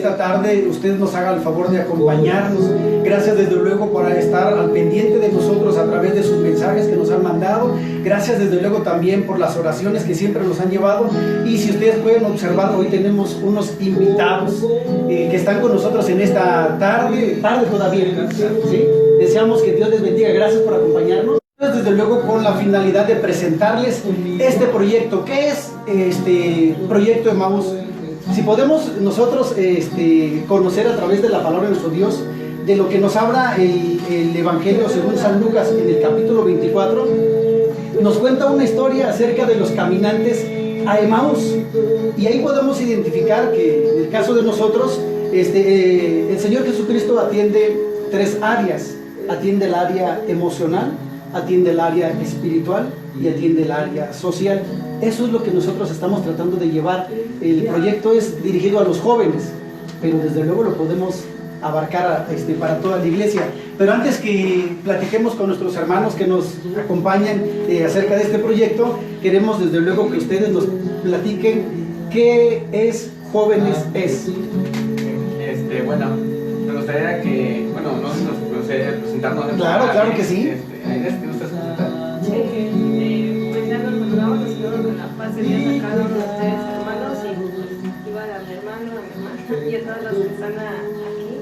esta tarde usted nos haga el favor de acompañarnos. Gracias desde luego por estar al pendiente de nosotros a través de sus mensajes que nos han mandado. Gracias desde luego también por las oraciones que siempre nos han llevado. Y si ustedes pueden observar, hoy tenemos unos invitados que están con nosotros en esta tarde todavía, ¿sí? Deseamos que Dios les bendiga. Gracias por acompañarnos. Desde luego con la finalidad de presentarles este proyecto. ¿Qué es este proyecto Emaús? Si podemos nosotros conocer a través de la palabra de nuestro Dios, de lo que nos habla el Evangelio según San Lucas en el capítulo 24, nos cuenta una historia acerca de los caminantes a Emaús. Y ahí podemos identificar que en el caso de nosotros, el Señor Jesucristo atiende tres áreas. Atiende el área emocional, atiende el área espiritual y atiende el área social. Eso es lo que nosotros estamos tratando de llevar. El proyecto es dirigido a los jóvenes, pero desde luego lo podemos abarcar para toda la iglesia. Pero antes que platiquemos con nuestros hermanos que nos acompañan acerca de este proyecto, queremos desde luego que ustedes nos platiquen qué es Jóvenes Es. Bueno, me gustaría que, no sé si nos gustaría presentarnos. Claro que sí. ¿Tienes que usted presentar? Pues ya nos saludamos, nos saludo con la paz de Dios a cada uno de ustedes, hermanos, y pues igual a mi hermano, a mi hermana y a todos los que están aquí.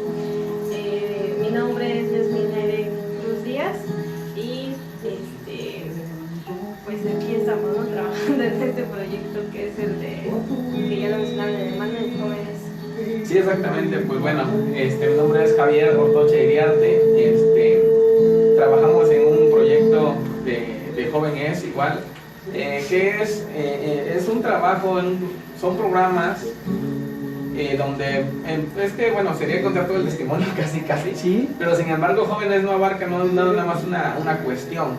Mi nombre es Yasmina Cruz Díaz y pues aquí estamos, ¿no?, trabajando en este proyecto que es el de, que ya lo mencionaron, el hermano de jóvenes. Sí, exactamente. Pues bueno, mi nombre es Javier Ortoche Iriarte. Trabajamos en un proyecto de Jóvenes igual, que es un trabajo, son programas donde, sería contar todo el testimonio casi, ¿Sí? Pero sin embargo Jóvenes no abarca nada más una cuestión,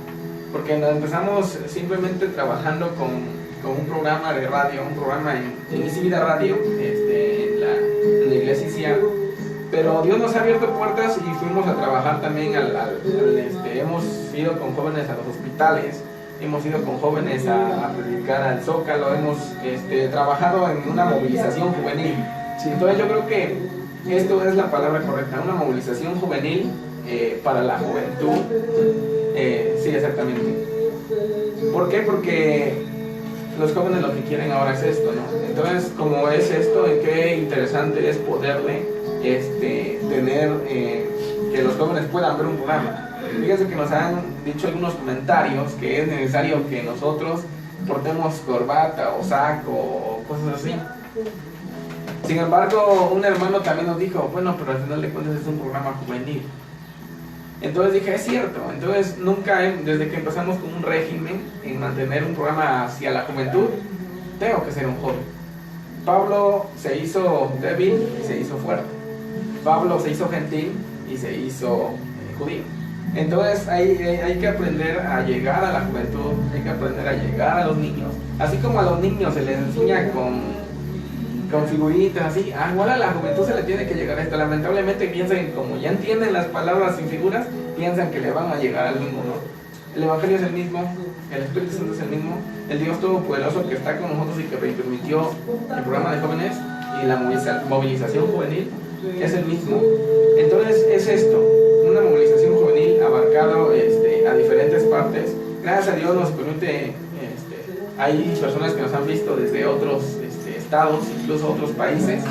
porque nos empezamos simplemente trabajando con un programa de radio, un programa en Isi Vida Radio, en la iglesia ICIA. Pero Dios nos ha abierto puertas y fuimos a trabajar también hemos ido con jóvenes a los hospitales, hemos ido con jóvenes a predicar al Zócalo, hemos trabajado en una movilización juvenil. Sí. Entonces yo creo que esto es la palabra correcta, una movilización juvenil para la juventud. Sí, exactamente. ¿Por qué? Porque los jóvenes lo que quieren ahora es esto, ¿no? Entonces, como es esto, qué interesante es poderle tener que los jóvenes puedan ver un programa. Fíjense que nos han dicho algunos comentarios que es necesario que nosotros portemos corbata o saco o cosas así. Sin embargo, un hermano también nos dijo, bueno, pero al final de cuentas es un programa juvenil. Entonces dije, es cierto. Entonces nunca, desde que empezamos con un régimen en mantener un programa hacia la juventud, tengo que ser un joven. Pablo se hizo débil y se hizo fuerte. Pablo se hizo gentil y se hizo judío. Entonces hay que aprender a llegar a la juventud, hay que aprender a llegar a los niños. Así como a los niños se les enseña con figuritas así, igual a la juventud se le tiene que llegar a esto. Lamentablemente piensan que como ya entienden las palabras sin figuras, piensan que le van a llegar al mismo, ¿no? El Evangelio es el mismo, el Espíritu Santo es el mismo, el Dios Todopoderoso que está con nosotros y que permitió el programa de jóvenes y la movilización juvenil es el mismo. Entonces es esto, una movilización juvenil abarcado a diferentes partes. Gracias a Dios nos permite, hay personas que nos han visto desde otros estados, incluso otros países,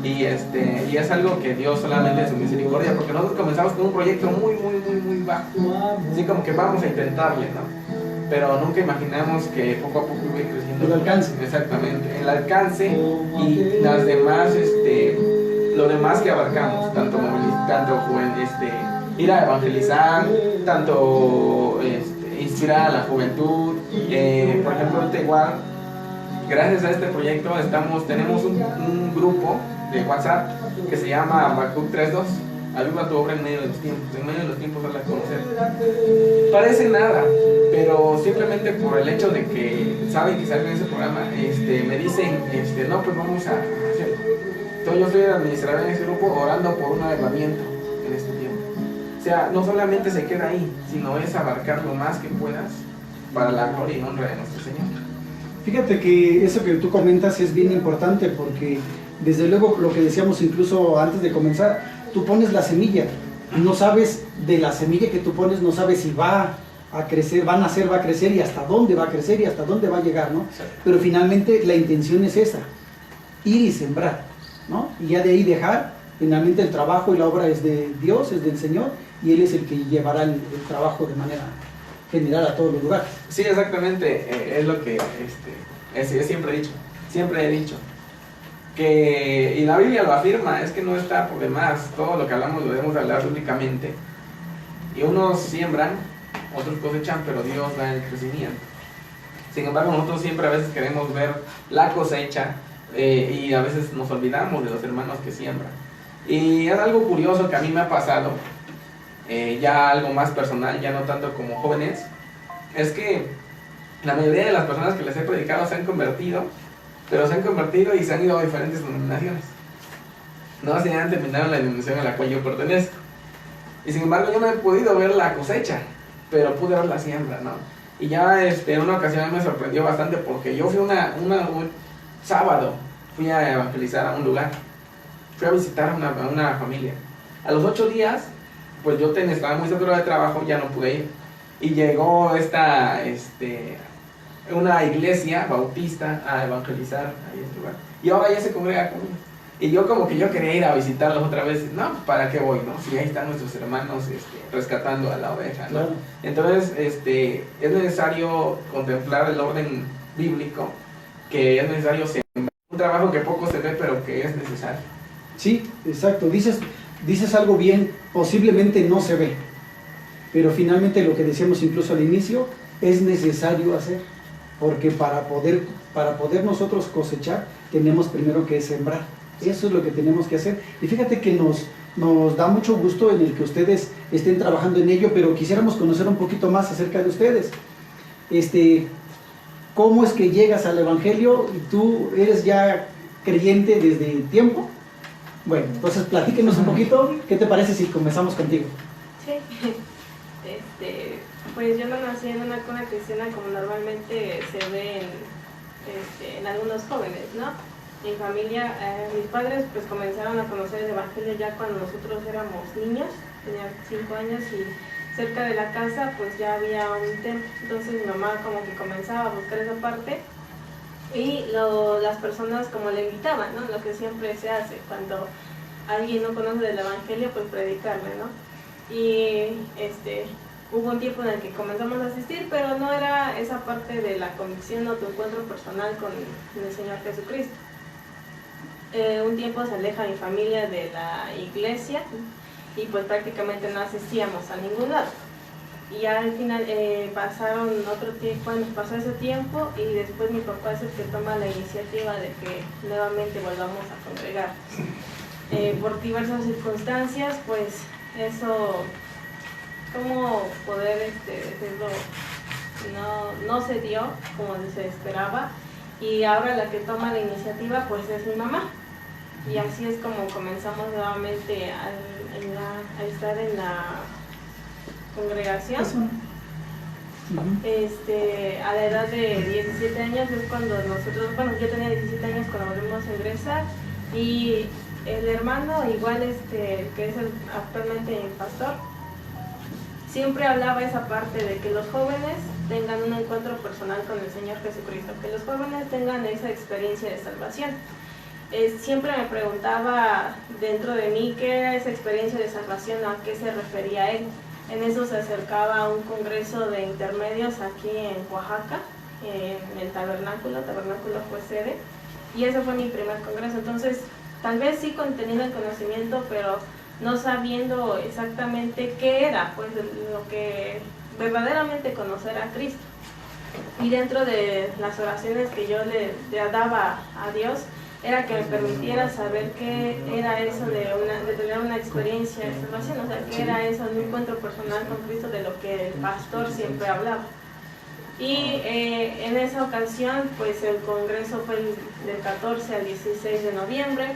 y es algo que Dios solamente en su misericordia, porque nosotros comenzamos con un proyecto muy bajo, así como que vamos a intentarle, ¿no? Pero nunca imaginamos que poco a poco iba creciendo el alcance. Exactamente, el alcance y las demás, lo demás que abarcamos, tanto ir a evangelizar, tanto inspirar a la juventud. Por ejemplo, ahorita igual, gracias a este proyecto tenemos un grupo de WhatsApp que se llama Habacuc 3.2. Aviva tu obra en medio de los tiempos. En medio de los tiempos hazla conocer. Parece nada, pero simplemente por el hecho de que saben que salgo en ese programa, me dicen, no, pues vamos a hacerlo. Entonces yo soy el administrador en ese grupo orando por un avivamiento en este tiempo. O sea, no solamente se queda ahí, sino es abarcar lo más que puedas para la gloria y honra de nuestro Señor. Fíjate que eso que tú comentas es bien importante porque Desde luego, lo que decíamos incluso antes de comenzar, tú pones la semilla, no sabes de la semilla que tú pones, no sabes si va a crecer, va a nacer, va a crecer y hasta dónde va a crecer y hasta dónde va a llegar, ¿no? Pero finalmente la intención es esa, ir y sembrar, ¿no? Y ya de ahí dejar, finalmente el trabajo y la obra es de Dios, es del Señor, y Él es el que llevará el trabajo de manera general a todos los lugares. Sí, exactamente, es lo que siempre he dicho, que, y la Biblia lo afirma, es que no está por demás, todo lo que hablamos lo debemos hablar bíblicamente, y unos siembran, otros cosechan, pero Dios da el crecimiento. Sin embargo, nosotros siempre a veces queremos ver la cosecha y a veces nos olvidamos de los hermanos que siembran. Y es algo curioso que a mí me ha pasado, ya algo más personal, ya no tanto como jóvenes, es que la mayoría de las personas que les he predicado se han convertido, pero se han convertido y se han ido a diferentes denominaciones. No se han terminado la denominación a la cual yo pertenezco. Y sin embargo yo no he podido ver la cosecha, pero pude ver la siembra, ¿no? Y ya en una ocasión me sorprendió bastante porque yo fui un sábado, fui a evangelizar a un lugar, fui a visitar a una familia. A los 8 días, pues yo estaba muy saturado de trabajo, ya no pude ir. Y llegó una iglesia bautista a evangelizar ahí en ese lugar. Y ahora ya se congrega conmigo. Y yo como que yo quería ir a visitarlos otra vez. No, ¿para qué voy, no? Si ahí están nuestros hermanos rescatando a la oveja, ¿no? Claro. Entonces, es necesario contemplar el orden bíblico, que es necesario sembrar. Un trabajo que poco se ve, pero que es necesario. Sí, exacto. Dices algo bien, posiblemente no se ve, pero finalmente lo que decíamos incluso al inicio, es necesario hacer, porque para poder nosotros cosechar, tenemos primero que sembrar. Eso es lo que tenemos que hacer. Y fíjate que nos da mucho gusto en el que ustedes estén trabajando en ello, pero quisiéramos conocer un poquito más acerca de ustedes. ¿Cómo es que llegas al Evangelio y tú eres ya creyente desde tiempo? Bueno, entonces platíquenos un poquito. ¿Qué te parece si comenzamos contigo? Sí, pues yo no nací en una cuna cristiana como normalmente se ve en algunos jóvenes, ¿no? Mi familia, mis padres pues comenzaron a conocer el Evangelio ya cuando nosotros éramos niños, tenían 5 años y cerca de la casa pues ya había un templo, entonces mi mamá como que comenzaba a buscar esa parte y las personas como le invitaban, ¿no? Lo que siempre se hace cuando alguien no conoce del Evangelio, pues predicarle, ¿no? Y hubo un tiempo en el que comenzamos a asistir, pero no era esa parte de la convicción o tu encuentro personal con el Señor Jesucristo. Un tiempo se aleja mi familia de la iglesia y pues prácticamente no asistíamos a ningún lado. Y ya al final pasaron otro tiempo, bueno, pasó ese tiempo y después mi papá es el que toma la iniciativa de que nuevamente volvamos a congregar. Por diversas circunstancias, pues eso, ¿cómo poder decirlo? No se dio como se esperaba y ahora la que toma la iniciativa pues es mi mamá. Y así es como comenzamos nuevamente a estar en la congregación. A la edad de 17 años es cuando nosotros, bueno, yo tenía 17 años cuando volvimos a ingresar y el hermano, igual que es actualmente mi pastor, siempre hablaba esa parte de que los jóvenes tengan un encuentro personal con el Señor Jesucristo, que los jóvenes tengan esa experiencia de salvación. Siempre me preguntaba dentro de mí qué era esa experiencia de salvación, a qué se refería él. En eso se acercaba a un congreso de intermedios aquí en Oaxaca, en el tabernáculo fue sede, y ese fue mi primer congreso. Entonces, tal vez sí teniendo el conocimiento, pero no sabiendo exactamente qué era, pues lo que verdaderamente conocer a Cristo. Y dentro de las oraciones que yo le daba a Dios, era que me permitiera saber qué era eso de tener una experiencia de salvación, o sea, qué era eso de un encuentro personal con Cristo, de lo que el pastor siempre hablaba. Y en esa ocasión, pues el congreso fue del 14 al 16 de noviembre,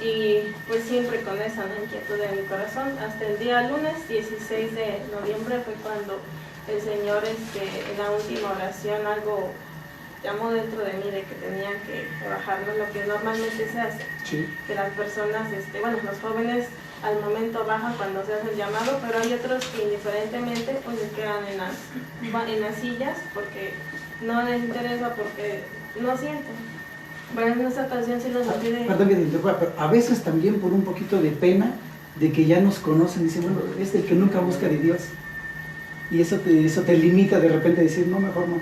y pues siempre con esa inquietud de mi corazón, hasta el día lunes 16 de noviembre fue cuando el Señor en la última oración algo llamó dentro de mí de que tenía que trabajarlo, lo que normalmente se hace. Sí. Que las personas, bueno, los jóvenes al momento bajan cuando se hace el llamado, pero hay otros que indiferentemente pues se quedan en las sillas porque no les interesa, porque no sienten. Bueno, en esta ocasión sí los pide. Perdón que te interrumpa, pero a veces también por un poquito de pena de que ya nos conocen, dicen, bueno, es el que nunca busca de Dios. Y eso te limita de repente a decir, no, mejor no.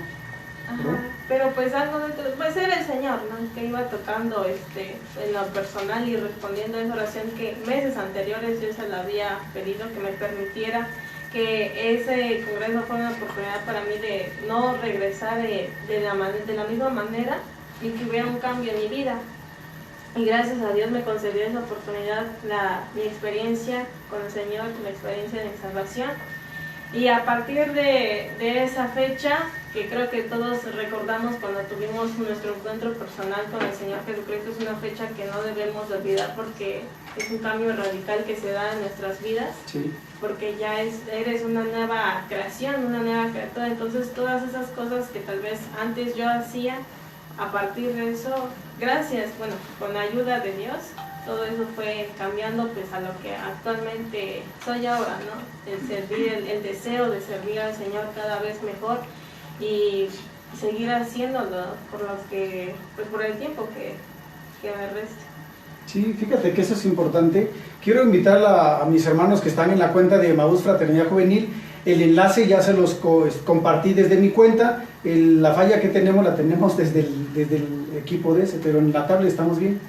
Ajá, pero pues algo dentro, pues era el Señor, ¿no? Que iba tocando en lo personal y respondiendo a esa oración que meses anteriores yo se la había pedido, que me permitiera que ese congreso fuera una oportunidad para mí de no regresar de la misma manera y que hubiera un cambio en mi vida. Y gracias a Dios me concedió esa oportunidad, mi experiencia con el Señor, la experiencia de mi salvación. Y a partir de esa fecha, que creo que todos recordamos cuando tuvimos nuestro encuentro personal con el Señor Jesucristo, es una fecha que no debemos de olvidar porque es un cambio radical que se da en nuestras vidas, Sí. porque ya eres una nueva creación, una nueva criatura. Entonces todas esas cosas que tal vez antes yo hacía, a partir de eso, gracias, bueno, con la ayuda de Dios, todo eso fue cambiando pues a lo que actualmente soy ahora, ¿no? El servir, el deseo de servir al Señor cada vez mejor y seguir haciéndolo por el tiempo que me resta. Sí, fíjate que eso es importante. Quiero invitar a mis hermanos que están en la cuenta de Emaús Fraternidad Juvenil. El enlace ya se los compartí desde mi cuenta. La falla que tenemos la tenemos desde el equipo de ese, pero en la tablet estamos bien.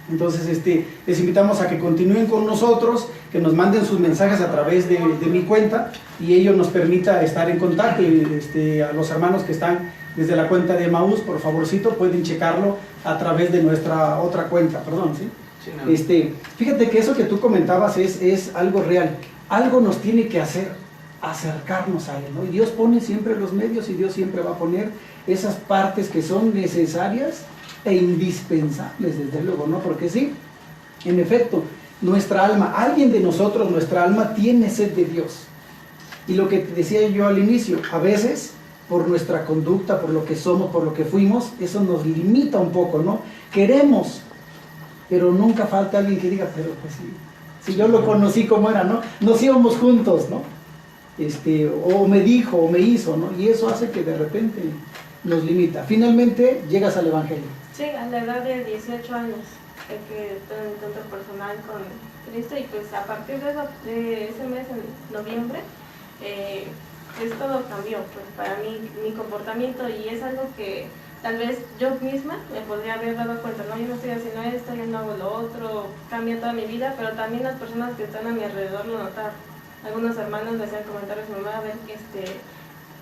Entonces les invitamos a que continúen con nosotros, que nos manden sus mensajes a través de mi cuenta y ello nos permita estar en contacto. Y a los hermanos que están desde la cuenta de Emaús, por favorcito, pueden checarlo a través de nuestra otra cuenta, perdón, ¿sí? Sí, no. Fíjate que eso que tú comentabas es algo real. Algo nos tiene que hacer acercarnos a Él, ¿no? Y Dios pone siempre los medios y Dios siempre va a poner esas partes que son necesarias e indispensables, desde luego, ¿no? Porque sí, en efecto, nuestra alma, alguien de nosotros, nuestra alma tiene sed de Dios. Y lo que te decía yo al inicio, a veces por nuestra conducta, por lo que somos, por lo que fuimos, eso nos limita un poco, ¿no? Queremos, pero nunca falta alguien que diga, pero pues sí, si yo lo conocí como era, ¿no? Nos íbamos juntos, ¿no? O me dijo, o me hizo, ¿no? Y eso hace que de repente nos limita. Finalmente llegas al Evangelio. Sí, a la edad de 18 años, que tuve un encuentro personal con Cristo y pues a partir de ese mes, en noviembre, pues todo cambió, pues para mí, mi comportamiento, y es algo que tal vez yo misma me podría haber dado cuenta, no, yo no estoy haciendo esto, yo no hago lo otro, cambia toda mi vida, pero también las personas que están a mi alrededor lo notaron. Algunos hermanos me hacían comentarios, mamá, a ver que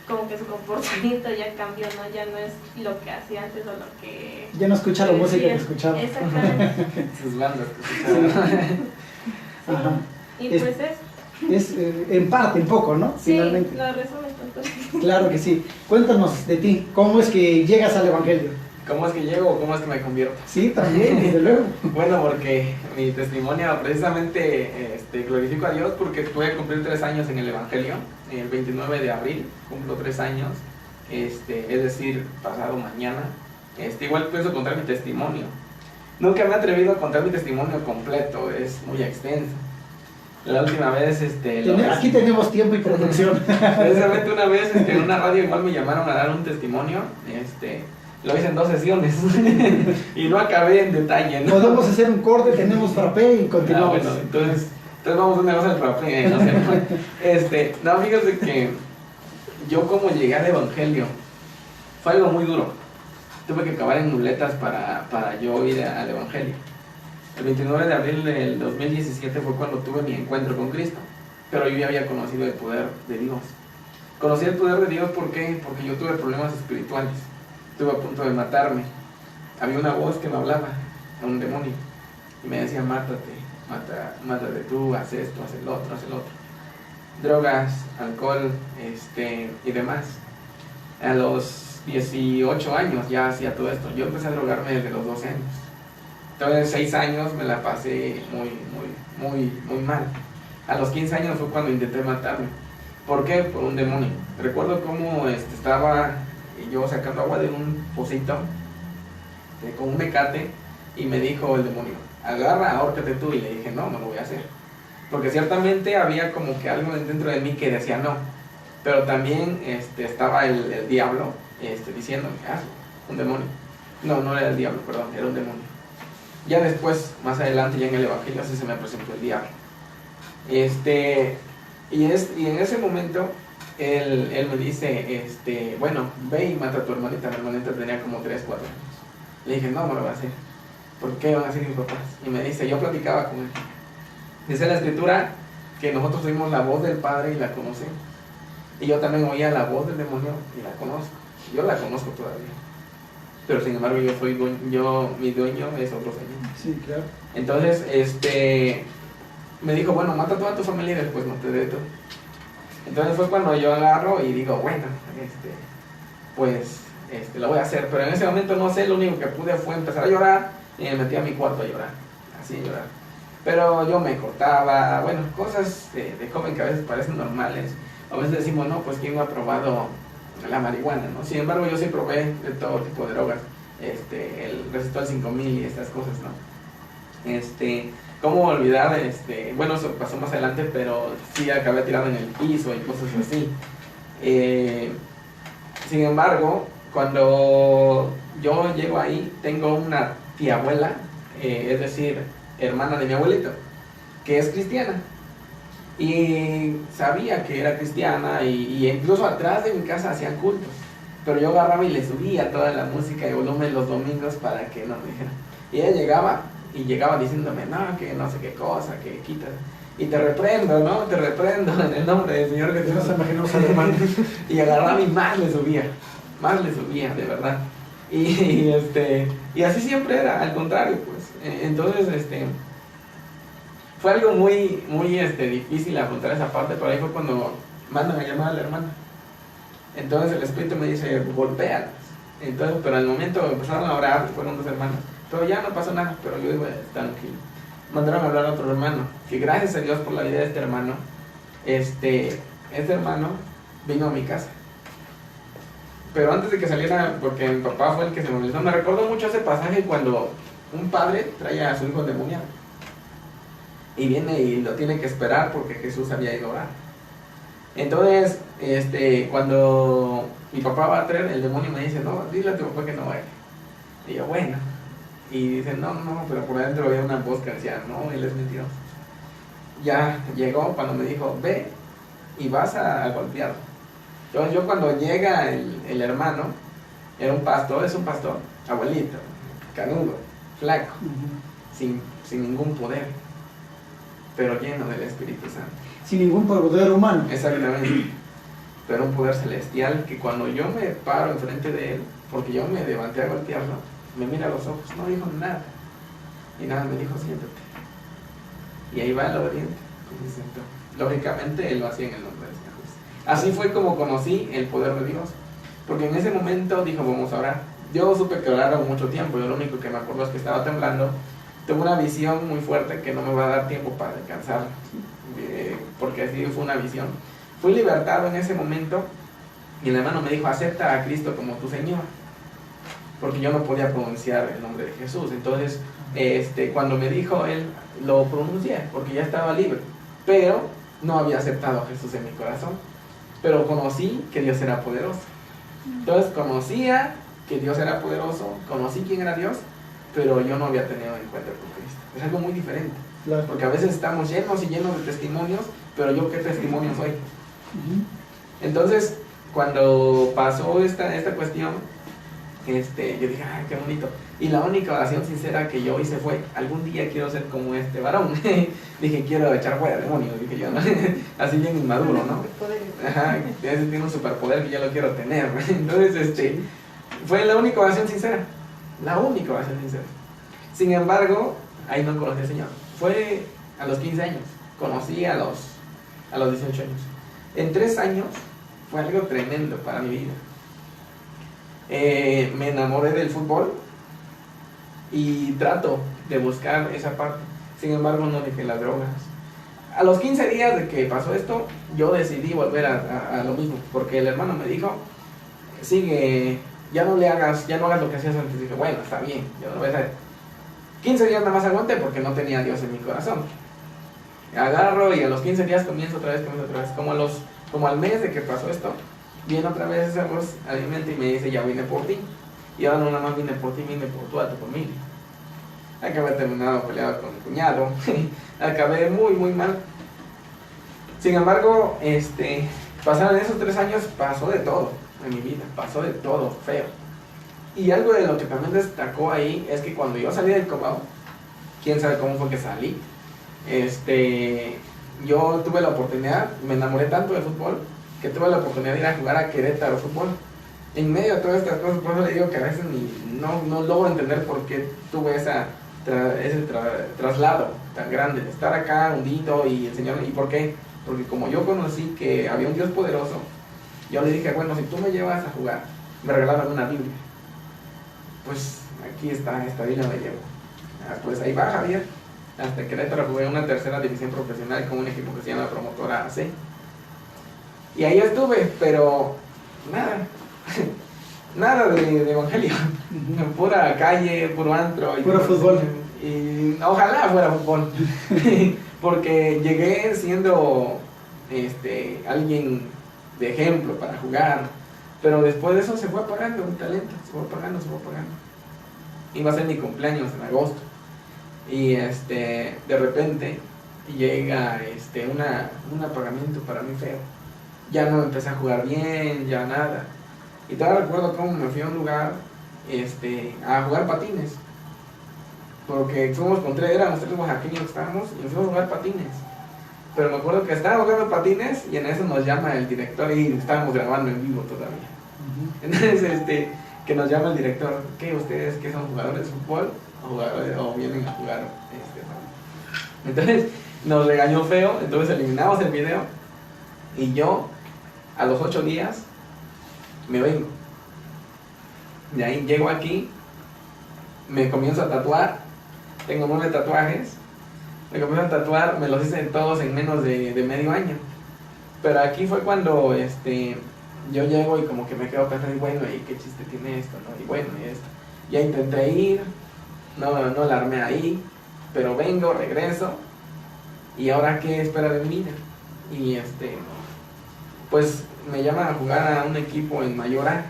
como que su comportamiento ya cambió, ¿no? Ya no es lo que hacía antes o lo que... Ya no escucha la música que escuchaba. Exactamente. Sus bandas que escuchaban. Sí. Ajá. Y pues Es en parte, un poco, ¿no? sí, Finalmente. lo resumen tanto. Claro que sí. Cuéntanos de ti, ¿cómo es que llegas al Evangelio? ¿Cómo es que llego o cómo es que me convierto? Sí, también, desde luego. Bueno, porque mi testimonio precisamente glorifico a Dios porque voy a cumplir 3 años en el Evangelio. El 29 de abril cumplo 3 años, es decir, pasado mañana. Igual pienso contar mi testimonio. Nunca me he atrevido a contar mi testimonio completo, es muy extenso. La última vez, Aquí tenemos tiempo y producción. precisamente una vez en una radio igual me llamaron a dar un testimonio, lo hice en 2 sesiones y no acabé en detalle, ¿no? Podemos hacer un corte, tenemos frappé y continuamos. Bueno, entonces vamos a un negocio del frappé, no sé. No, fíjate que yo como llegué al Evangelio, fue algo muy duro. Tuve que acabar en muletas para yo ir al Evangelio. El 29 de abril del 2017 fue cuando tuve mi encuentro con Cristo, pero yo ya había conocido el poder de Dios. Conocí el poder de Dios, ¿por qué? Porque yo tuve problemas espirituales, estuve a punto de matarme. Había una voz que me hablaba, un demonio, y me decía, mátate tú, haz esto, haz el otro. Drogas, alcohol, y demás. A los 18 años ya hacía todo esto. Yo empecé a drogarme desde los 12 años. Entonces 6 años me la pasé muy mal. A los 15 años fue cuando intenté matarme. ¿Por qué? Por un demonio. Recuerdo cómo estaba yo sacando agua de un pocito con un mecate, y me dijo el demonio, agarra, ahórcate tú. Y le dije, no, no lo voy a hacer, porque ciertamente había como que algo dentro de mí que decía no, pero también estaba el diablo diciéndome, un demonio. No, no era el diablo, perdón, era un demonio. Ya después, más adelante, ya en el evangelio, así se me presentó el diablo. Y en ese momento él me dice, bueno, ve y mata a tu hermanita. Mi hermanita tenía como 3, 4 años. Le dije, no, me lo voy a hacer. ¿Por qué van a hacer mis papás? Y me dice, yo platicaba con él. Dice la escritura que nosotros oímos la voz del Padre y la conocemos. Y yo también oía la voz del demonio y la conozco. Yo la conozco todavía. Pero sin embargo mi dueño es otro señor. Sí, claro. Entonces, me dijo, bueno, mata a toda tu familia y después no te dé todo. Entonces fue cuando yo agarro y digo, bueno, lo voy a hacer. Pero en ese momento no sé, lo único que pude fue empezar a llorar y me metí a mi cuarto a llorar, así a llorar. Pero yo me cortaba, bueno, cosas de joven que a veces parecen normales. A veces decimos, no, pues quién no ha probado la marihuana, ¿no? Sin embargo, yo sí probé de todo tipo de drogas, el Resistol 5000 y estas cosas, ¿no? ¿Cómo olvidar? Bueno, eso pasó más adelante, pero sí acabé tirado en el piso y cosas así. Sin embargo, cuando yo llego ahí, tengo una tía abuela, es decir, hermana de mi abuelito, que es cristiana. Y sabía que era cristiana y incluso atrás de mi casa hacían cultos. Pero yo agarraba y le subía toda la música de volumen los domingos para que no me dijeran. Y ella llegaba diciéndome, no, que no sé qué cosa, que quitas. Y te reprendo, ¿no? Te reprendo en el nombre del Señor Jesús. No se imaginó al hermano. Y agarraba y más le subía, de verdad. Y así siempre era, al contrario, pues. Entonces, fue algo muy, muy difícil afrontar esa parte, pero ahí fue cuando mandan a llamar a la hermana. Entonces el Espíritu me dice, golpéalas. Entonces, pero al momento empezaron a orar, fueron 2 hermanos, pero ya no pasó nada, pero yo iba tranquilo. Mandaron a hablar a otro hermano, que gracias a Dios por la vida de este hermano, este hermano vino a mi casa. Pero antes de que saliera, porque mi papá fue el que se movilizó, me recuerdo mucho ese pasaje cuando un padre trae a su hijo endemoniado. Y viene y lo tiene que esperar porque Jesús había ido a orar. Entonces, cuando mi papá va a traer, el demonio me dice, no, dile a tu papá que no vaya. Y yo, bueno. Y dice, no, pero por adentro había una voz que decía, no, él es mentiroso. Ya llegó cuando me dijo, ve y vas a golpearlo. Entonces yo cuando llega el hermano, es un pastor, abuelito, canudo, flaco, sin ningún poder, pero lleno del Espíritu Santo. Sin ningún poder humano. Exactamente. Pero un poder celestial que cuando yo me paro enfrente de él, porque yo me levanté a golpearlo, me mira a los ojos, no dijo nada. Y nada, me dijo, siéntate. Y ahí va el obediente, y se sentó. Lógicamente él lo hacía en el nombre de Jesús. Así fue como conocí el poder de Dios. Porque en ese momento dijo, vamos a orar. Yo supe que oraron mucho tiempo, yo lo único que me acuerdo es que estaba temblando. Tuve una visión muy fuerte que no me va a dar tiempo para descansar, porque así fue una visión. Fui libertado en ese momento y el hermano me dijo, acepta a Cristo como tu Señor, porque yo no podía pronunciar el nombre de Jesús. Entonces, cuando me dijo él, lo pronuncié, porque ya estaba libre, pero no había aceptado a Jesús en mi corazón, pero conocí que Dios era poderoso. Entonces conocía que Dios era poderoso, conocí quién era Dios, pero yo no había tenido encuentro con Cristo. Es algo muy diferente, claro. Porque a veces estamos llenos y llenos de testimonios, pero yo qué testimonio soy. Entonces, cuando pasó esta cuestión, yo dije, ay, qué bonito. Y la única oración sincera que yo hice fue, algún día quiero ser como este varón. Dije, quiero echar fuera demonios, dije yo, ¿no? Así bien inmaduro, ¿no? Ajá, ese tiene un superpoder que yo lo quiero tener. Entonces, fue la única oración sincera. La única oración sincera. Sin embargo, ahí no conocí al Señor. Fue a los 15 años. Conocí a los 18 años. En 3 años fue algo tremendo para mi vida. Me enamoré del fútbol y trato de buscar esa parte. Sin embargo, no dejé las drogas. A los 15 días de que pasó esto, yo decidí volver a lo mismo, porque el hermano me dijo, sigue, ya no hagas lo que hacías antes. Dije, bueno, está bien, yo no voy a hacer. 15 días nada más aguanté porque no tenía a Dios en mi corazón. Agarro y a los 15 días comienzo otra vez. Como al mes de que pasó esto, viene otra vez esa voz a mi mente y me dice, ya vine por ti. Y ahora no nada más vine por ti, vine por toda tu familia. Acabé terminado peleado con mi cuñado. Acabé muy, muy mal. Sin embargo, pasaron esos 3 años, pasó de todo en mi vida, pasó de todo, feo. Y algo de lo que también destacó ahí es que cuando yo salí del Cobao, quién sabe cómo fue que salí, yo tuve la oportunidad, me enamoré tanto del fútbol, que tuve la oportunidad de ir a jugar a Querétaro fútbol. En medio de todas estas cosas, por eso le digo que a veces no logro entender por qué tuve ese traslado tan grande, de estar acá hundido y el Señor, ¿y por qué? Porque como yo conocí que había un Dios poderoso, yo le dije, bueno, si tú me llevas a jugar, me regalaron una Biblia. Pues aquí está, esta Biblia me llevo. Pues ahí va Javier. Hasta Querétaro jugué en una 3ª división profesional con un equipo que se llama Promotora AC. Y ahí estuve, pero nada de evangelio. Pura calle, puro antro. Puro fútbol. Y ojalá fuera fútbol. Porque llegué siendo alguien de ejemplo para jugar. Pero después de eso se fue apagando un talento, se fue apagando. Iba a ser mi cumpleaños en agosto. Y de repente llega un apagamiento para mí feo. Ya no empecé a jugar bien, ya nada. Y todavía recuerdo cómo me fui a un lugar a jugar patines. Porque éramos 3 oaxaqueños que estábamos y nos fuimos a jugar patines. Pero me acuerdo que estábamos jugando patines y en eso nos llama el director y estábamos grabando en vivo todavía. Entonces, que nos llama el director, ¿qué ustedes que son jugadores de fútbol o vienen a jugar? Entonces nos regañó feo, entonces eliminamos el video y yo a los 8 días me vengo. De ahí llego aquí, me comienzo a tatuar, tengo 9 tatuajes, me comienzo a tatuar, me los hice todos en menos de medio año. Pero aquí fue cuando yo llego y como que me quedo pensando, y bueno, ¿y qué chiste tiene esto? ¿No? Y bueno, y esto. Ya intenté ir, no la armé ahí, pero vengo, regreso, y ahora qué espera de mi vida. Y pues me llaman a jugar a un equipo en Mayor A.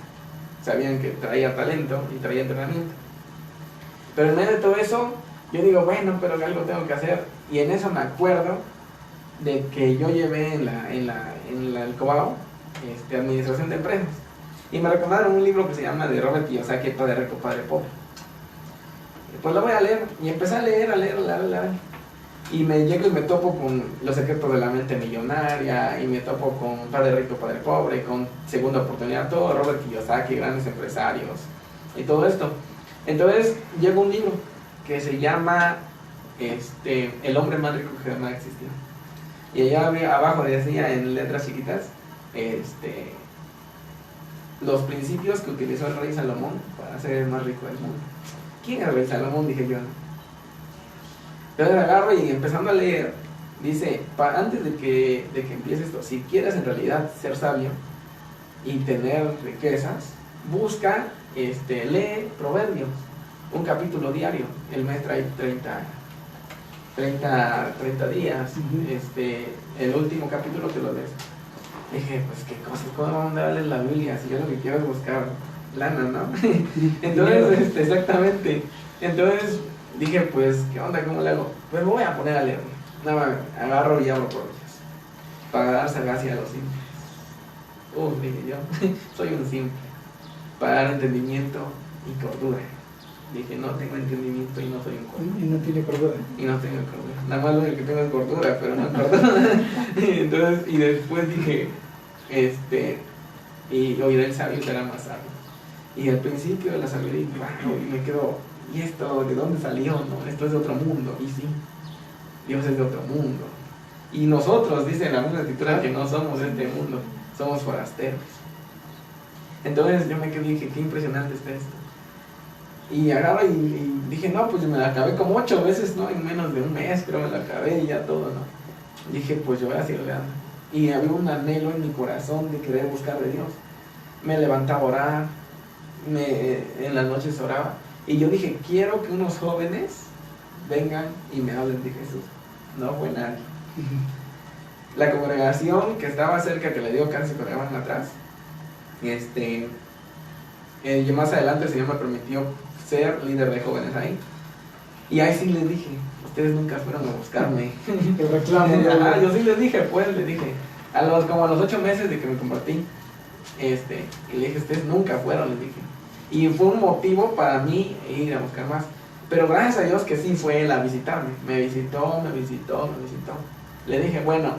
Sabían que traía talento y traía entrenamiento. Pero en medio de todo eso, yo digo, bueno, pero algo tengo que hacer. Y en eso me acuerdo de que yo llevé en el Cobao administración de empresas. Y me recomendaron un libro que se llama de Robert Kiyosaki, Padre Rico, Padre Pobre. Pues lo voy a leer. Y empecé a leer. Y me llego y me topo con Los secretos de la mente millonaria, y me topo con Padre Rico, Padre Pobre, con Segunda Oportunidad, todo Robert Kiyosaki, grandes empresarios, y todo esto. Entonces llega un libro que se llama El hombre más rico que jamás existió. Y allá abajo decía en letras chiquitas, los principios que utilizó el rey Salomón para ser el más rico del mundo. ¿Quién era el rey Salomón? Dije yo. Entonces agarro y empezando a leer, dice, antes de que empiece esto, si quieres en realidad ser sabio y tener riquezas, busca, lee Proverbios, un capítulo diario. El mes trae 30 días, el último capítulo te lo lees. Dije, pues qué cosa, ¿cómo me vale la Biblia? Si yo lo que quiero es buscar lana, ¿no? Entonces, exactamente. Entonces dije, pues, ¿qué onda? ¿Cómo le hago? Pues me voy a poner a leer. Nada más, agarro y abro Proverbios para dar sagacia a los simples. Dije yo, soy un simple. Para dar entendimiento y cordura. Dije, no tengo entendimiento y no soy un cordura. Y no tiene cordura. Y no tengo cordura. Nada más lo que tengo es cordura, pero no cordura. Entonces, y después dije, y oiré el sabio será más sabio. Y al principio de la sabiduría, y me quedo, ¿y esto de dónde salió? No, esto es de otro mundo. Y sí, Dios es de otro mundo. Y nosotros, dice la misma escritura, que no somos de este mundo, somos forasteros. Entonces yo me quedé y dije, qué impresionante está esto. Y agarro y dije, no, pues me la acabé como 8 veces, ¿no? En menos de un mes, creo me la acabé y ya todo, ¿no? Dije, pues yo voy a seguir leando. Y había un anhelo en mi corazón de querer buscar de Dios. me levantaba a orar, en las noches oraba. Y yo dije, quiero que unos jóvenes vengan y me hablen de Jesús. No fue nadie. La congregación que estaba cerca, que le dio cáncer, que van atrás, yo más adelante el Señor me permitió ser líder de jóvenes ahí. Y ahí sí les dije, ustedes nunca fueron a buscarme. El reclamo. Yo sí les dije, pues, les dije, como a los 8 meses de que me convertí, y le dije, ustedes nunca fueron, les dije. Y fue un motivo para mí ir a buscar más. Pero gracias a Dios que sí fue él a visitarme. Me visitó. Le dije, bueno,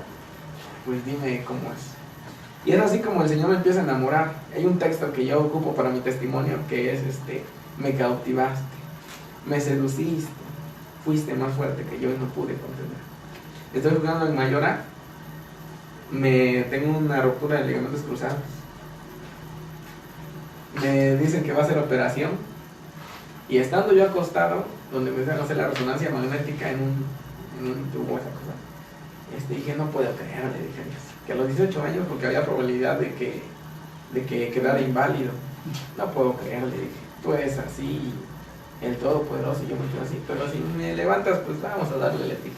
pues dime cómo es. Y es así como el Señor me empieza a enamorar. Hay un texto que yo ocupo para mi testimonio que es me cautivaste, me seduciste, fuiste más fuerte que yo y no pude contener. Estoy jugando en Mayora, tengo una ruptura de ligamentos cruzados. Me dicen que va a ser operación y estando yo acostado, donde me hicieron hacer la resonancia magnética en un tubo, esa cosa, dije, no puedo creer, le dije a Dios, que a los 18 años, porque había probabilidad de que quedara inválido, no puedo creer, le dije, tú eres así, el Todopoderoso, y yo me quedo así, pero si me levantas, pues vamos a darle, le dije.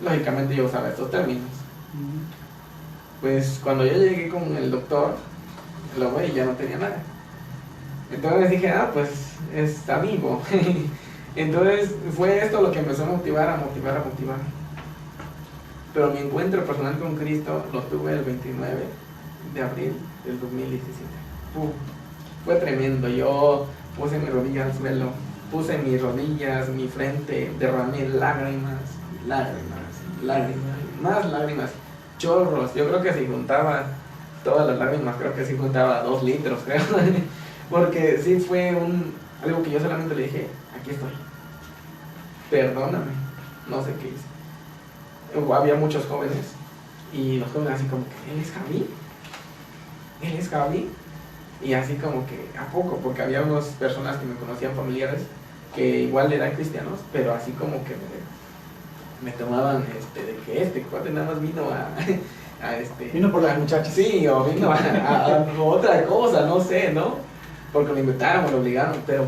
Lógicamente yo usaba estos términos. Pues cuando yo llegué con el doctor, lo ve y ya no tenía nada. Entonces dije, pues está vivo. Entonces fue esto lo que empezó a motivar. Pero mi encuentro personal con Cristo lo tuve el 29 de abril del 2017. Fue tremendo. Yo puse mi rodilla al suelo, puse mis rodillas, mi frente, derramé lágrimas, más lágrimas, chorros. Yo creo que si juntaba todas las lágrimas, creo que sí juntaba 2 litros, creo. Porque sí fue algo que yo solamente le dije, aquí estoy, perdóname, no sé qué hice. Había muchos jóvenes y los jóvenes así como que, ¿él es Javi? Y así como que, ¿a poco? Porque había unas personas que me conocían, familiares, que igual eran cristianos, pero así como que me tomaban de que este cuate nada más vino vino por las muchachas. Sí, o vino a otra cosa, no sé, ¿no? Porque lo invitaron, lo obligaron, pero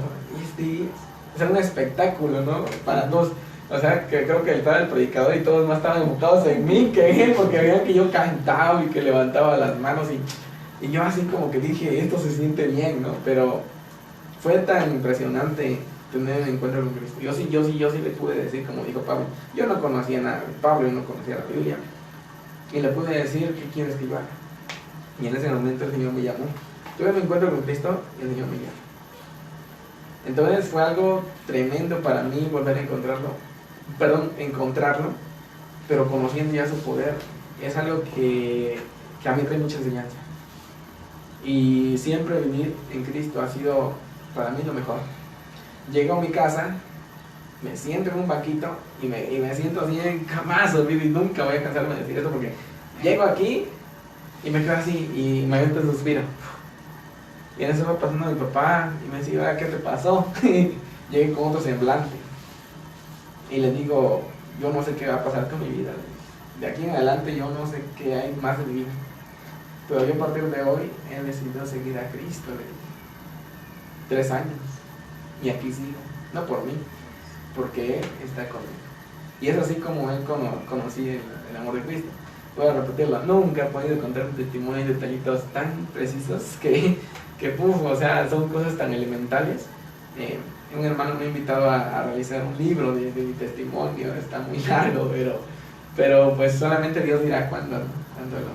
es un espectáculo, ¿no? Para todos. O sea, que creo que él estaba el predicador y todos más estaban enfocados en mí que él, porque veían que yo cantaba y que levantaba las manos y yo así como que dije, esto se siente bien, ¿no? Pero fue tan impresionante tener el encuentro con Cristo. Yo sí le pude decir, como dijo Pablo, yo no conocía nada de Pablo, yo no conocía la Biblia, y le pude decir, ¿qué quieres que yo haga? Y en ese momento el Señor me llamó. Tuve mi encuentro con Cristo y el Señor me llamó. Entonces fue algo tremendo para mí volver a encontrarlo, pero conociendo ya su poder. Es algo que a mí trae mucha enseñanza. Y siempre vivir en Cristo ha sido para mí lo mejor. Llego a mi casa, me siento en un banquito y me siento así en jamás olvido, y nunca voy a cansarme de decir eso, porque llego aquí y me quedo así y me aviento el suspiro. Y en eso va pasando mi papá y me dice, ¿qué te pasó? Llegué con otro semblante y le digo, yo no sé qué va a pasar con mi vida. De aquí en adelante yo no sé qué hay más en mi vida, pero yo a partir de hoy he decidido seguir a Cristo. 3 años y aquí sigo, no por mí, porque Él está conmigo. Y es así como Él conocí el amor de Cristo. Voy a repetirlo, nunca he podido contar un testimonio y detallitos tan precisos que o sea, son cosas tan elementales. Un hermano me ha invitado a realizar un libro de mi testimonio, está muy largo, pero pues solamente Dios dirá cuándo.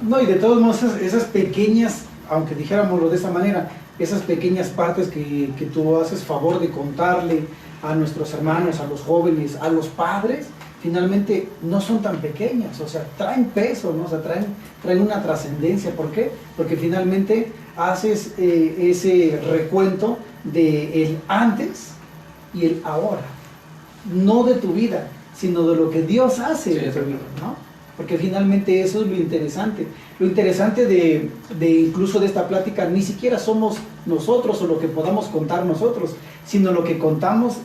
No, y de todos modos esas pequeñas, aunque dijéramoslo de esa manera, esas pequeñas partes que tú haces favor de contarle a nuestros hermanos, a los jóvenes, a los padres, finalmente no son tan pequeñas, o sea, traen peso, ¿no? O sea, traen una trascendencia. ¿Por qué? Porque finalmente haces ese recuento de el antes y el ahora, no de tu vida, sino de lo que Dios hace de tu vida, ¿no? Porque finalmente eso es lo interesante. Lo interesante de incluso de esta plática, ni siquiera somos nosotros o lo que podamos contar nosotros, sino lo que contamos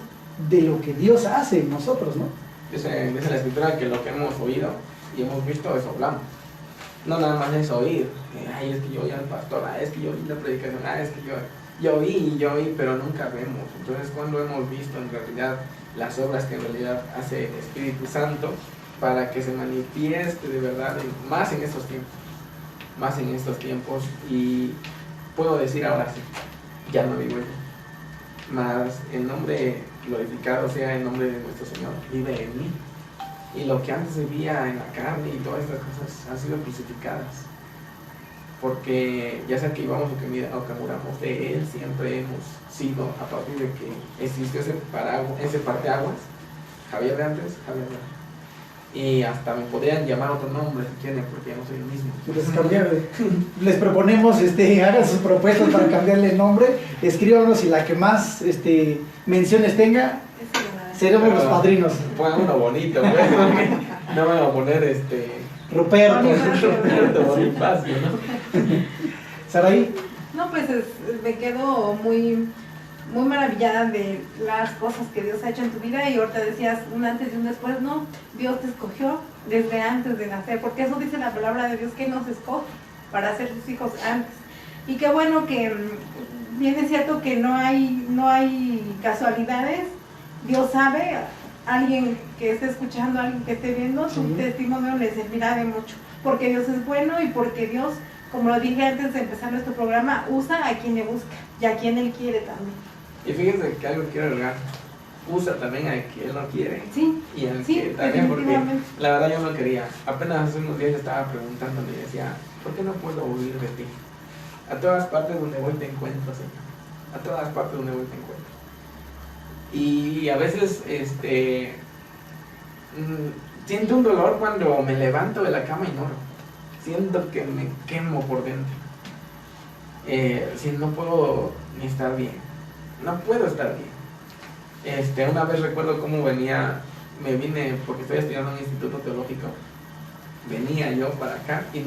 de lo que Dios hace en nosotros, ¿no? Dice la Escritura que lo que hemos oído y hemos visto, eso hablamos. no nada más es oír, ay, es que yo oí al pastor, es que yo oí la predicación, es que yo oí, pero nunca vemos. Entonces, cuando hemos visto en realidad las obras que en realidad hace el Espíritu Santo para que se manifieste de verdad más en estos tiempos, y puedo decir ahora sí, ya no vivo yo, mas el nombre glorificado sea el nombre de nuestro Señor, vive en mí, y lo que antes vivía en la carne y todas estas cosas han sido crucificadas, porque ya sea que vivamos o que muramos, de Él siempre hemos sido, a partir de que existió ese parteaguas, Javier de antes, Javier de ahora. Y hasta me podrían llamar otro nombre si quieren, porque ya no soy el mismo. Les proponemos, hagan sus propuestas para cambiarle el nombre, escríbanos y la que más menciones tenga, seremos los padrinos. Pongan uno bonito, pues, no me van a poner Ruperto Bonifacio, ¿no? Saraí. No, pues me quedo muy maravillada de las cosas que Dios ha hecho en tu vida, y ahorita decías un antes y un después. No, Dios te escogió desde antes de nacer, porque eso dice la palabra de Dios, que nos escoge para ser sus hijos antes. Y qué bueno que bien es cierto que no hay casualidades. Dios sabe, alguien que esté escuchando, alguien que esté viendo, su testimonio le servirá de mucho, porque Dios es bueno y porque Dios, como lo dije antes de empezar nuestro programa, usa a quien le busca y a quien Él quiere también. Y fíjense que algo quiero agregar, usa también a quien Él no quiere. Sí, y al sí, que también, porque la verdad yo no quería. Apenas hace unos días yo estaba preguntándome y decía, ¿por qué no puedo huir de ti? A todas partes donde voy te encuentro, Señor. A todas partes donde voy te encuentro. Y a veces siento un dolor cuando me levanto de la cama y no oro. Siento que me quemo por dentro. Si no puedo ni estar bien. No puedo estar bien. Una vez recuerdo cómo me vine, porque estoy estudiando en un instituto teológico, venía yo para acá y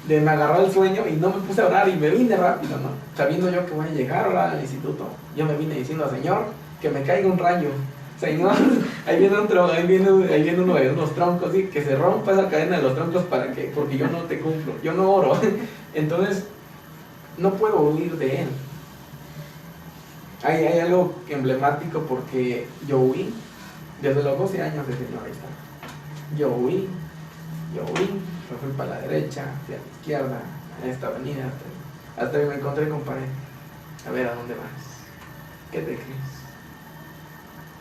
me agarró el sueño y no me puse a orar y me vine rápido, ¿no? Sabiendo yo que voy a llegar a orar al instituto, yo me vine diciendo, Señor, que me caiga un rayo. Señor, ahí viene uno de unos troncos, ¿sí? Que se rompa esa cadena de los troncos porque yo no te cumplo, yo no oro. Entonces, no puedo huir de Él. Hay algo emblemático, porque yo huí desde los 12 años de Señor. Ahí está. Yo huí, me fui para la derecha, fui a la izquierda, a esta avenida, hasta que me encontré con pared. A ver, ¿a dónde vas? ¿Qué te crees?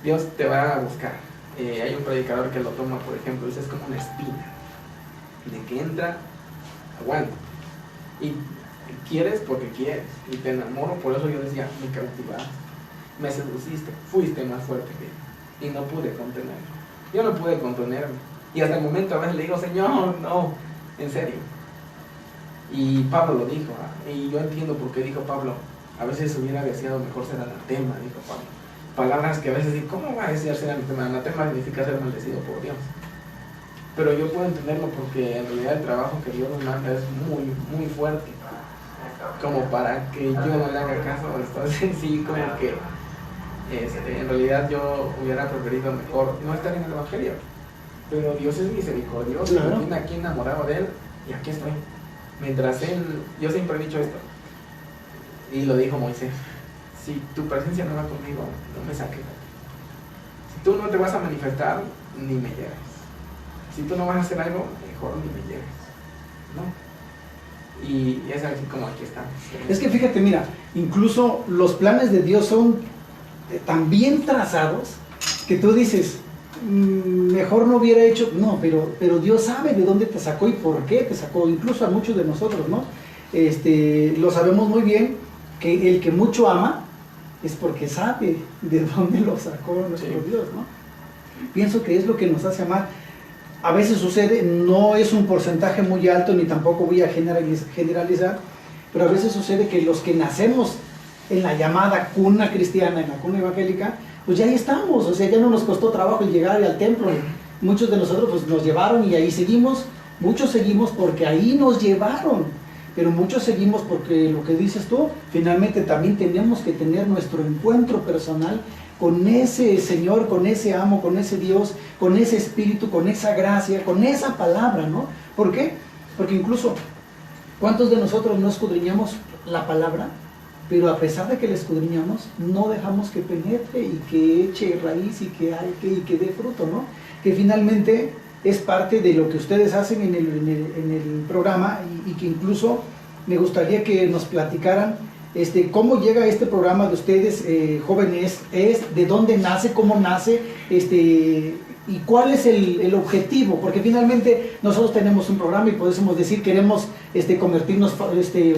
Dios te va a buscar. Hay un predicador que lo toma, por ejemplo, dice, es como una espina, de que entra, aguanta, y quieres porque quieres, y te enamoro. Por eso yo decía, me cautivaste, me seduciste, fuiste más fuerte que yo, y no pude contenerlo. Yo no pude contenerme, y hasta el momento a veces le digo, Señor, no, en serio. Y Pablo lo dijo, y yo entiendo por qué dijo Pablo, a veces hubiera deseado mejor ser anatema, dijo Pablo. Palabras que a veces digo, ¿cómo va a desear ser anatema? Anatema significa ser maldecido por Dios. Pero yo puedo entenderlo, porque en realidad el trabajo que Dios nos manda es muy, muy fuerte, como para que yo no le haga caso. Entonces sí, como que en realidad yo hubiera preferido mejor no estar en el Evangelio, pero Dios es misericordioso, claro. Me tiene aquí enamorado de Él, y aquí estoy. Mientras yo siempre he dicho esto, y lo dijo Moisés, si tu presencia no va conmigo, no me saques. Si tú no te vas a manifestar, ni me lleves. Si tú no vas a hacer algo, mejor ni me lleves, ¿no? Y es así como aquí estamos. Es que fíjate, mira, incluso los planes de Dios son tan bien trazados que tú dices, mejor no hubiera hecho, no, pero Dios sabe de dónde te sacó y por qué te sacó, incluso a muchos de nosotros, ¿no? Lo sabemos muy bien, que el que mucho ama es porque sabe de dónde lo sacó nuestro Dios, ¿no? Pienso que es lo que nos hace amar. A veces sucede, no es un porcentaje muy alto, ni tampoco voy a generalizar, pero a veces sucede que los que nacemos en la llamada cuna cristiana, en la cuna evangélica, pues ya ahí estamos, o sea, ya no nos costó trabajo llegar al templo. Muchos de nosotros pues nos llevaron y ahí seguimos, muchos seguimos porque ahí nos llevaron, pero muchos seguimos porque lo que dices tú, finalmente también tenemos que tener nuestro encuentro personal con ese Señor, con ese amo, con ese Dios, con ese Espíritu, con esa gracia, con esa palabra, ¿no? ¿Por qué? Porque incluso, ¿cuántos de nosotros no escudriñamos la palabra? Pero a pesar de que la escudriñamos, no dejamos que penetre y que eche raíz y que dé fruto, ¿no? Que finalmente es parte de lo que ustedes hacen en el programa y que incluso me gustaría que nos platicaran cómo llega este programa de ustedes, jóvenes, de dónde nace, cómo nace, y cuál es el objetivo, porque finalmente nosotros tenemos un programa y podemos decir queremos convertirnos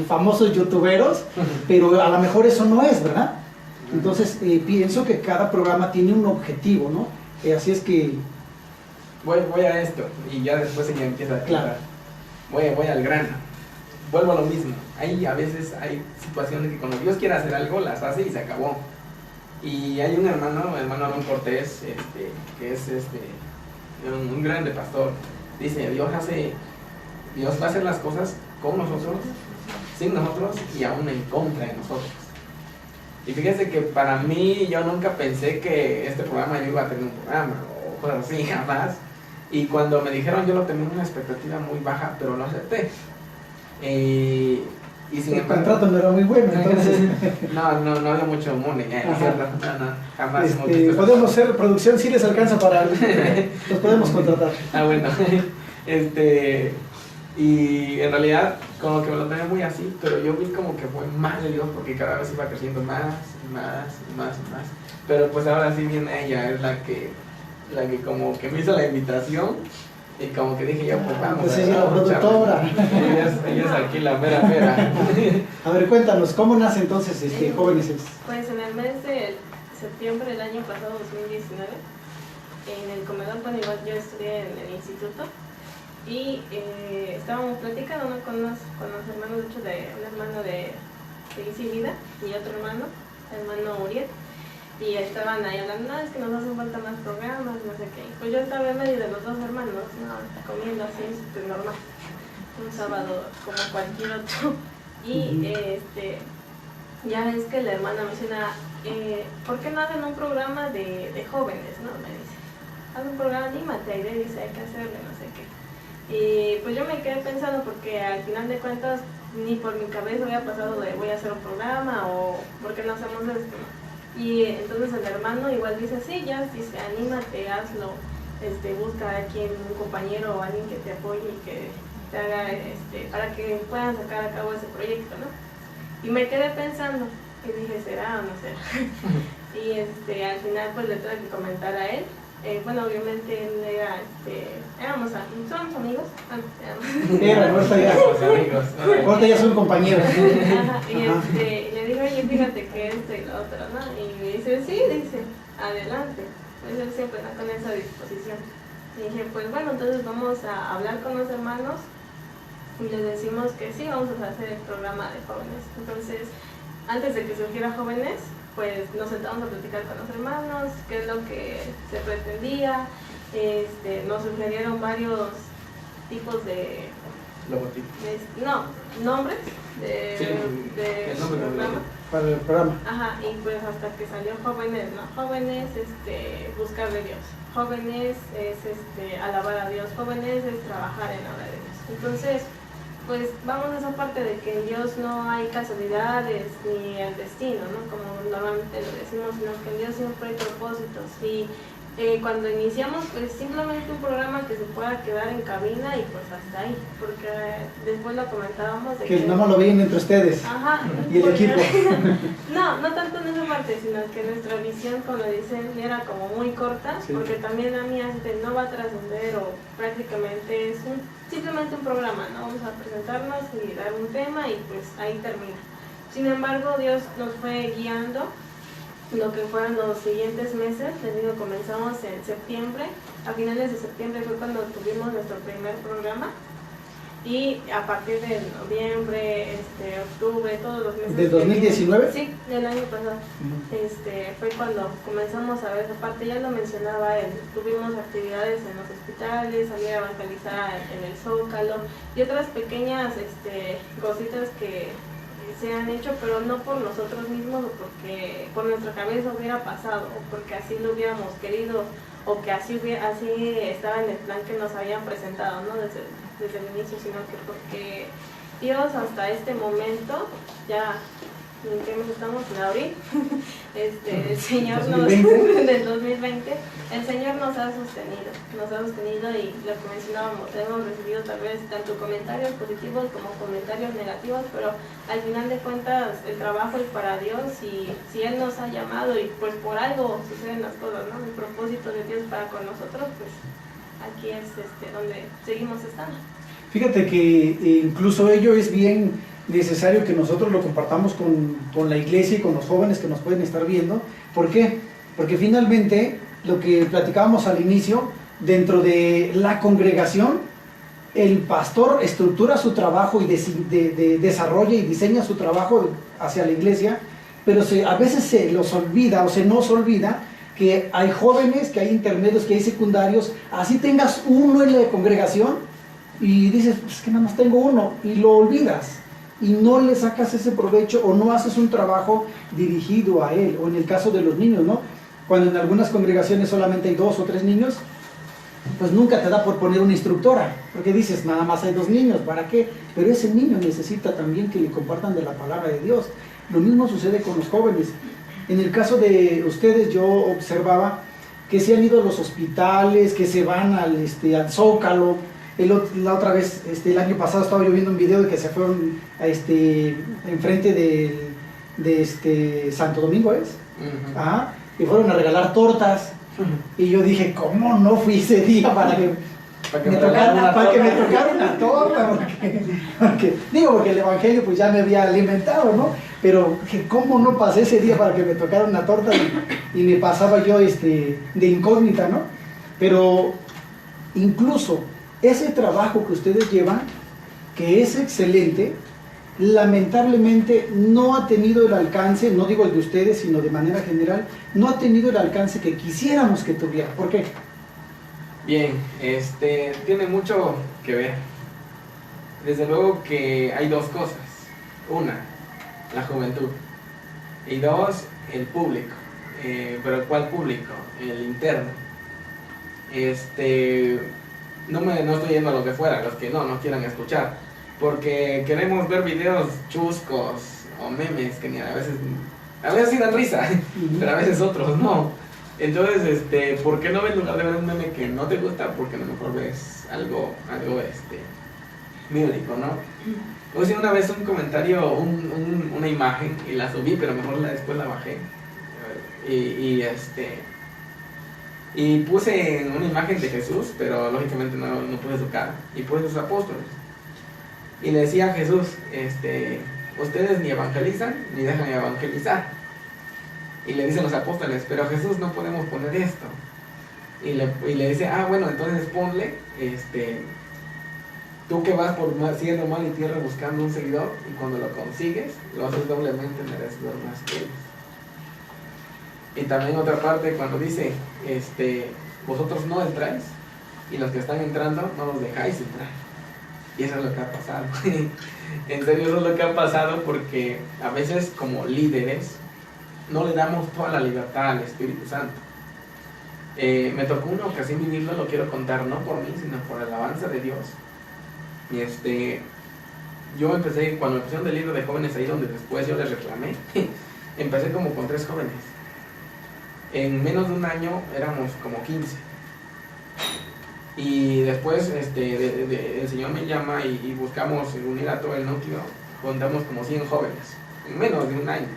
famosos youtuberos, pero a lo mejor eso no es, ¿verdad? Entonces pienso que cada programa tiene un objetivo, ¿no? Así es que... Voy a esto y ya después ella empieza a Claro. Voy al grano. Vuelvo a lo mismo. A veces hay situaciones que cuando Dios quiere hacer algo, las hace y se acabó. Y hay un hermano Aaron Cortés, que es un grande pastor. Dice, Dios va a hacer las cosas con nosotros, sin nosotros y aún en contra de nosotros. Y fíjense que para mí, yo nunca pensé que este programa yo iba a tener un programa o cosas así, jamás. Y cuando me dijeron, yo lo tenía una expectativa muy baja, pero lo acepté. Y sin el contrato no era muy bueno, entonces... no había mucho money, ¿cierto? No, jamás hemos visto podemos hacer producción si les alcanza para... los podemos contratar. Bueno, y en realidad como que me lo tenía muy así, pero yo vi como que fue más de Dios porque cada vez iba creciendo más. Pero pues ahora sí viene ella, es la que como que me hizo la invitación. Y como que dije yo, pues vamos. Pues ella es la productora. Ella es aquí la mera. A ver, cuéntanos, ¿cómo nace entonces Jóvenes? Pues en el mes de septiembre del año pasado, 2019, en el comedor, bueno, igual yo estudié en el instituto y estábamos platicando, ¿no? con los hermanos, de hecho, un hermano de Feliz y Vida y otro hermano Uriel. Y estaban ahí hablando, no, es que nos hacen falta más programas, no sé qué. Pues yo estaba en medio de los dos hermanos, no, comiendo así, súper normal. Un sábado como cualquier otro. Y ya es que la hermana menciona, ¿por qué no hacen un programa de jóvenes, no? Me dice, haz un programa, anímate, y dice, hay que hacerle, no sé qué. Y pues yo me quedé pensando porque al final de cuentas ni por mi cabeza había pasado de voy a hacer un programa o ¿por qué no hacemos esto? Y entonces el hermano igual dice, sí, ya, dice, anímate, hazlo, busca a quien, un compañero o alguien que te apoye y que te haga, para que puedan sacar a cabo ese proyecto, ¿no? Y me quedé pensando, y dije, ¿será o no será? Y al final pues le tuve que comentar a él. Bueno, obviamente él era, somos amigos, Ahorita ya son compañeros. Ajá, y le digo, oye, fíjate que esto y lo otro, ¿no? Y me dice, sí, dice, adelante. Pues él siempre está con esa disposición. Y dije, pues bueno, entonces vamos a hablar con los hermanos y les decimos que sí, vamos a hacer el programa de jóvenes. Entonces, antes de que surgiera jóvenes, pues nos sentamos a platicar con los hermanos, qué es lo que se pretendía. Nos sugirieron varios tipos de nombres de programa. Para el programa. Ajá, y pues hasta que salió jóvenes, ¿no? Jóvenes, buscar de Dios. Jóvenes es alabar a Dios. Jóvenes es trabajar en la obra de Dios. Entonces, pues vamos a esa parte de que en Dios no hay casualidades ni el destino, ¿no? Como normalmente lo decimos, sino que en Dios siempre hay propósitos. Y cuando iniciamos, pues simplemente un programa que se pueda quedar en cabina y pues hasta ahí, porque después lo comentábamos de que no lo veían entre ustedes. Ajá, y el equipo. no tanto en esa parte, sino que nuestra visión, como dicen, era como muy corta, sí. Porque también a mí no va a trascender o prácticamente es simplemente un programa, ¿no? Vamos a presentarnos y dar un tema y pues ahí termina. Sin embargo, Dios nos fue guiando lo que fueron los siguientes meses. Les digo, comenzamos en septiembre, a finales de septiembre fue cuando tuvimos nuestro primer programa y a partir de noviembre, octubre, todos los meses. ¿De 2019? Sí, del año pasado. Fue cuando comenzamos a ver esa parte, ya lo mencionaba él, tuvimos actividades en los hospitales, salir a evangelizar en el Zócalo y otras pequeñas cositas que se han hecho, pero no por nosotros mismos o porque por nuestra cabeza hubiera pasado o porque así lo hubiéramos querido o que así estaba en el plan que nos habían presentado, ¿no? desde el inicio, sino que porque Dios hasta este momento, ya en qué mes estamos, en abril, el Señor nos, del 2020, el Señor nos ha sostenido y lo que mencionábamos, hemos recibido tal vez tanto comentarios positivos como comentarios negativos, pero al final de cuentas el trabajo es para Dios y si Él nos ha llamado y pues por algo suceden las cosas, ¿no? El propósito de Dios para con nosotros, pues aquí es donde seguimos estando. Fíjate que incluso ello es bien necesario que nosotros lo compartamos con la iglesia y con los jóvenes que nos pueden estar viendo. ¿Por qué? Porque finalmente, lo que platicábamos al inicio, dentro de la congregación, el pastor estructura su trabajo y desarrolla y diseña su trabajo hacia la iglesia, pero a veces se los olvida o se nos olvida que hay jóvenes, que hay intermedios, que hay secundarios. Así tengas uno en la congregación y dices, pues que nada más tengo uno, y lo olvidas y no le sacas ese provecho o no haces un trabajo dirigido a él. O en el caso de los niños, ¿no? Cuando en algunas congregaciones solamente hay 2 o 3 niños, pues nunca te da por poner una instructora, porque dices, nada más hay 2 niños, ¿para qué? Pero ese niño necesita también que le compartan de la palabra de Dios. Lo mismo sucede con los jóvenes. En el caso de ustedes, yo observaba que se han ido a los hospitales, que se van al Zócalo. La otra vez, el año pasado estaba yo viendo un video de que se fueron a enfrente de Santo Domingo, ¿es? Uh-huh. Ajá, y fueron a regalar tortas. Uh-huh. Y yo dije, ¿cómo no fui ese día para que me tocara una torta? Porque el evangelio pues ya me había alimentado, ¿no? Pero ¿cómo no pasé ese día para que me tocara una torta? Y me pasaba yo de incógnita, ¿no? Pero incluso ese trabajo que ustedes llevan, que es excelente, lamentablemente no ha tenido el alcance, no digo el de ustedes, sino de manera general, no ha tenido el alcance que quisiéramos que tuviera. ¿Por qué? Bien, tiene mucho que ver. Desde luego que hay 2 cosas. Una, la juventud. Y 2, el público. ¿Pero cuál público? El interno. No estoy yendo a los de fuera, los que no quieran escuchar, porque queremos ver videos chuscos o memes que ni a veces sí dan risa, pero a veces otros no. Entonces, ¿por qué no en lugar de ver un meme que no te gusta, porque a lo mejor ves algo bíblico, ¿no? Hice una vez un comentario, una imagen y la subí, pero mejor después la bajé y puse una imagen de Jesús, pero lógicamente no puse su cara, y puse sus apóstoles. Y le decía a Jesús, ustedes ni evangelizan, ni dejan de evangelizar. Y le dicen los apóstoles, pero Jesús no podemos poner esto. Y le dice, bueno, entonces ponle, tú que vas por cielo, mal y tierra buscando un seguidor, y cuando lo consigues, lo haces doblemente merecedor más que ellos. Y también otra parte cuando dice, vosotros no entráis y los que están entrando no los dejáis entrar. Y eso es lo que ha pasado. En serio, eso es lo que ha pasado, porque a veces como líderes no le damos toda la libertad al Espíritu Santo. Me tocó una ocasión vivirlo, lo quiero contar, no por mí, sino por la alabanza de Dios. Y yo empecé, cuando me pusieron de líder de jóvenes, ahí donde después yo les reclamé, empecé como con 3 jóvenes. En menos de un año éramos como 15. Y después el Señor me llama y buscamos unir a todo el núcleo. Contamos como 100 jóvenes en menos de un año.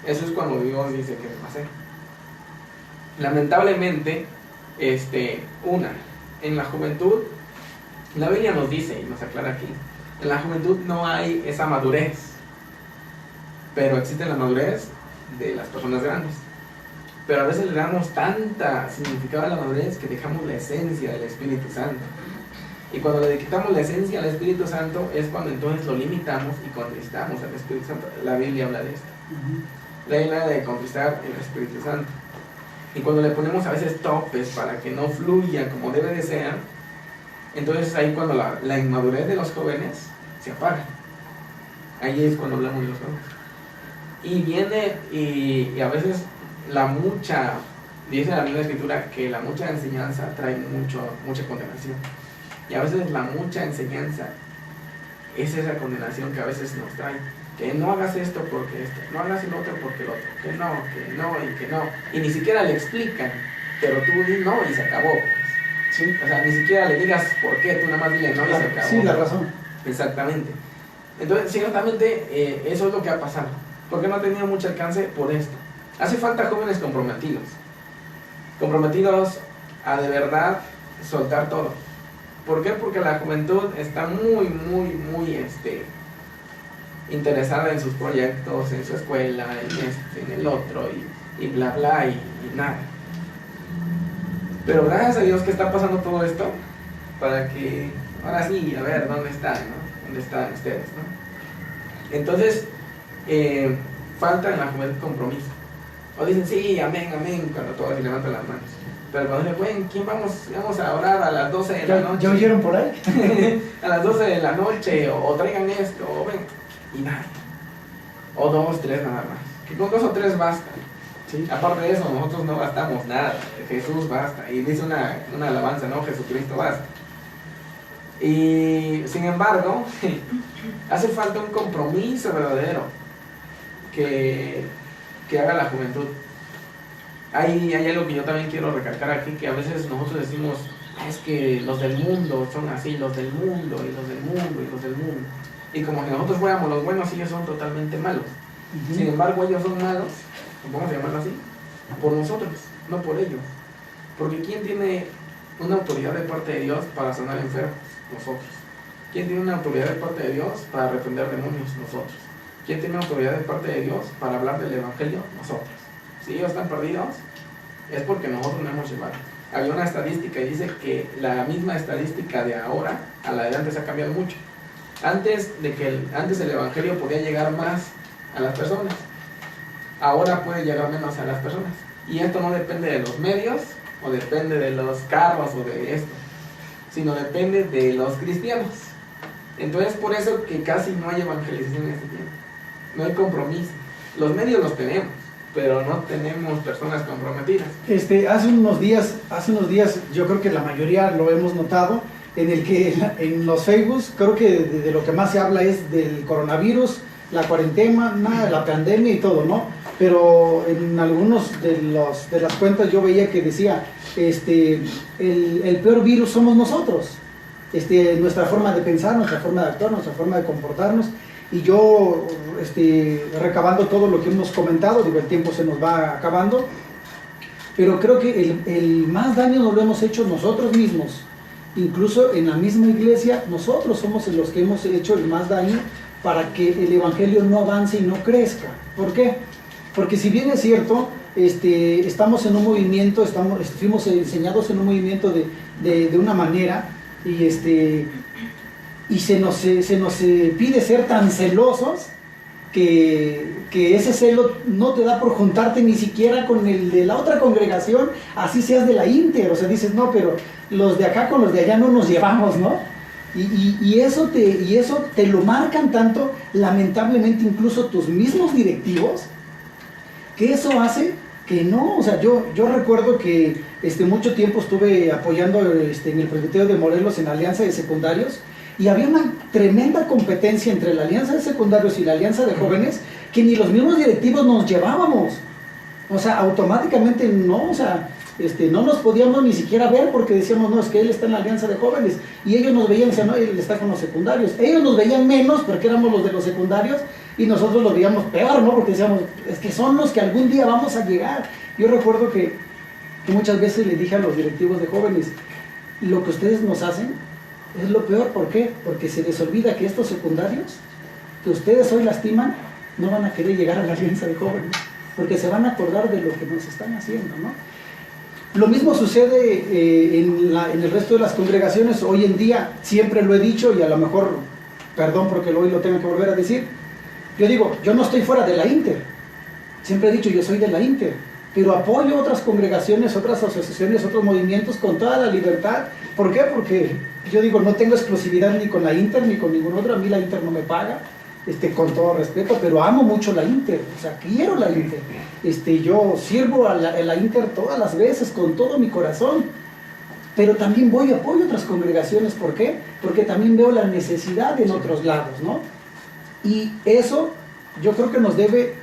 Eso es cuando Dios dice que pasé. Lamentablemente, en la juventud, la Biblia nos dice y nos aclara aquí, en la juventud no hay esa madurez, pero existe la madurez de las personas grandes. Pero a veces le damos tanta significado a la madurez que dejamos la esencia del Espíritu Santo. Y cuando le quitamos la esencia al Espíritu Santo es cuando entonces lo limitamos y contristamos al Espíritu Santo. La Biblia habla de esto. La Biblia habla de contristar el Espíritu Santo. Y cuando le ponemos a veces topes para que no fluya como debe de ser, entonces ahí cuando la inmadurez de los jóvenes se apaga. Ahí es cuando hablamos de los jóvenes. Y viene y a veces dice la misma Escritura que la mucha enseñanza trae mucha condenación. Y a veces la mucha enseñanza es esa condenación que a veces nos trae. Que no hagas esto porque esto, no hagas el otro porque el otro, que no y que no. Y ni siquiera le explican, pero tú di no y se acabó. Pues. Sí. O sea, ni siquiera le digas por qué, tú nada más dile no y se acabó. Sí, la razón. Exactamente. Entonces, ciertamente, eso es lo que ha pasado. Porque no ha tenido mucho alcance por esto. Hace falta jóvenes comprometidos. Comprometidos a de verdad soltar todo. ¿Por qué? Porque la juventud está muy interesada en sus proyectos, en su escuela, en el otro, y bla bla, y nada. Pero gracias a Dios que está pasando todo esto, para que, ahora sí, a ver, ¿dónde están, no? ¿Dónde están ustedes, no? Entonces, falta en la juventud compromiso. O dicen, sí, amén, amén, cuando todos levantan las manos. Pero cuando dicen, bueno, ¿quién vamos a orar a las 12 de la noche? ¿Ya oyeron por ahí? A las 12 de la noche, o traigan esto, o ven, y nada. O 2, 3 nada más. Que con 2 o 3 basta. Sí. Aparte de eso, nosotros no gastamos nada. Jesús basta. Y dice una alabanza, ¿no? Jesucristo basta. Y sin embargo, hace falta un compromiso verdadero que haga la juventud. Hay algo que yo también quiero recalcar aquí, que a veces nosotros decimos, es que los del mundo son así, los del mundo, y los del mundo, y los del mundo. Y como que nosotros fuéramos los buenos, ellos son totalmente malos. Sin embargo, ellos son malos, vamos a llamarlo así, por nosotros, no por ellos. Porque ¿quién tiene una autoridad de parte de Dios para sanar enfermos? Nosotros. ¿Quién tiene una autoridad de parte de Dios para reprender demonios? Nosotros. ¿Quién tiene una autoridad de parte de Dios para hablar del Evangelio? Nosotros. Si ellos están perdidos, es porque nosotros no hemos llevado. Había una estadística y dice que la misma estadística de ahora a la de antes ha cambiado mucho. Antes el Evangelio podía llegar más a las personas. Ahora puede llegar menos a las personas. Y esto no depende de los medios, o depende de los carros, o de esto, sino depende de los cristianos. Entonces, por eso que casi no hay evangelización en este tiempo. No hay compromiso. Los medios los tenemos, pero no tenemos personas comprometidas. Hace unos días, yo creo que la mayoría lo hemos notado, en el que en los Facebooks, creo que de lo que más se habla es del coronavirus, la cuarentena, la pandemia y todo, ¿no? Pero en algunos de las cuentas yo veía que decía, el peor virus somos nosotros, nuestra forma de pensar, nuestra forma de actuar, nuestra forma de comportarnos. Y yo, recabando todo lo que hemos comentado, digo, el tiempo se nos va acabando, pero creo que el más daño nos lo hemos hecho nosotros mismos. Incluso en la misma iglesia, nosotros somos los que hemos hecho el más daño para que el evangelio no avance y no crezca. ¿Por qué? Porque si bien es cierto, estamos en un movimiento, fuimos enseñados en un movimiento de una manera, y se nos pide ser tan celosos que ese celo no te da por juntarte ni siquiera con el de la otra congregación, así seas de la Inter. O sea, dices, no, pero los de acá con los de allá no nos llevamos, ¿no? Y eso te lo marcan tanto, lamentablemente, incluso tus mismos directivos, que eso hace que no. O sea, yo recuerdo que mucho tiempo estuve apoyando en el presbiterio de Morelos en la Alianza de Secundarios, y había una tremenda competencia entre la Alianza de Secundarios y la Alianza de Jóvenes, que ni los mismos directivos nos llevábamos. O sea, automáticamente no, o sea, no nos podíamos ni siquiera ver, porque decíamos, no, es que él está en la Alianza de Jóvenes, y ellos nos veían, decían, no, él está con los secundarios. Ellos nos veían menos porque éramos los de los secundarios, y nosotros los veíamos peor, ¿no? Porque decíamos, es que son los que algún día vamos a llegar. Yo recuerdo que muchas veces le dije a los directivos de jóvenes, lo que ustedes nos hacen es lo peor. ¿Por qué? Porque se les olvida que estos secundarios, que ustedes hoy lastiman, no van a querer llegar a la Alianza de Jóvenes, porque se van a acordar de lo que nos están haciendo, ¿no? Lo mismo sucede en el resto de las congregaciones. Hoy en día, siempre lo he dicho, y a lo mejor, perdón porque hoy lo tengo que volver a decir, yo digo, yo no estoy fuera de la Inter, siempre he dicho, yo soy de la Inter, pero apoyo otras congregaciones, otras asociaciones, otros movimientos con toda la libertad. ¿Por qué? Porque yo digo, no tengo exclusividad ni con la Inter ni con ningún otro. A mí la Inter no me paga, con todo respeto, pero amo mucho la Inter, o sea, quiero la Inter. Yo sirvo a la Inter todas las veces, con todo mi corazón. pero también voy y apoyo otras congregaciones. ¿Por qué? Porque también veo la necesidad en otros lados, ¿no? Y eso yo creo que nos debe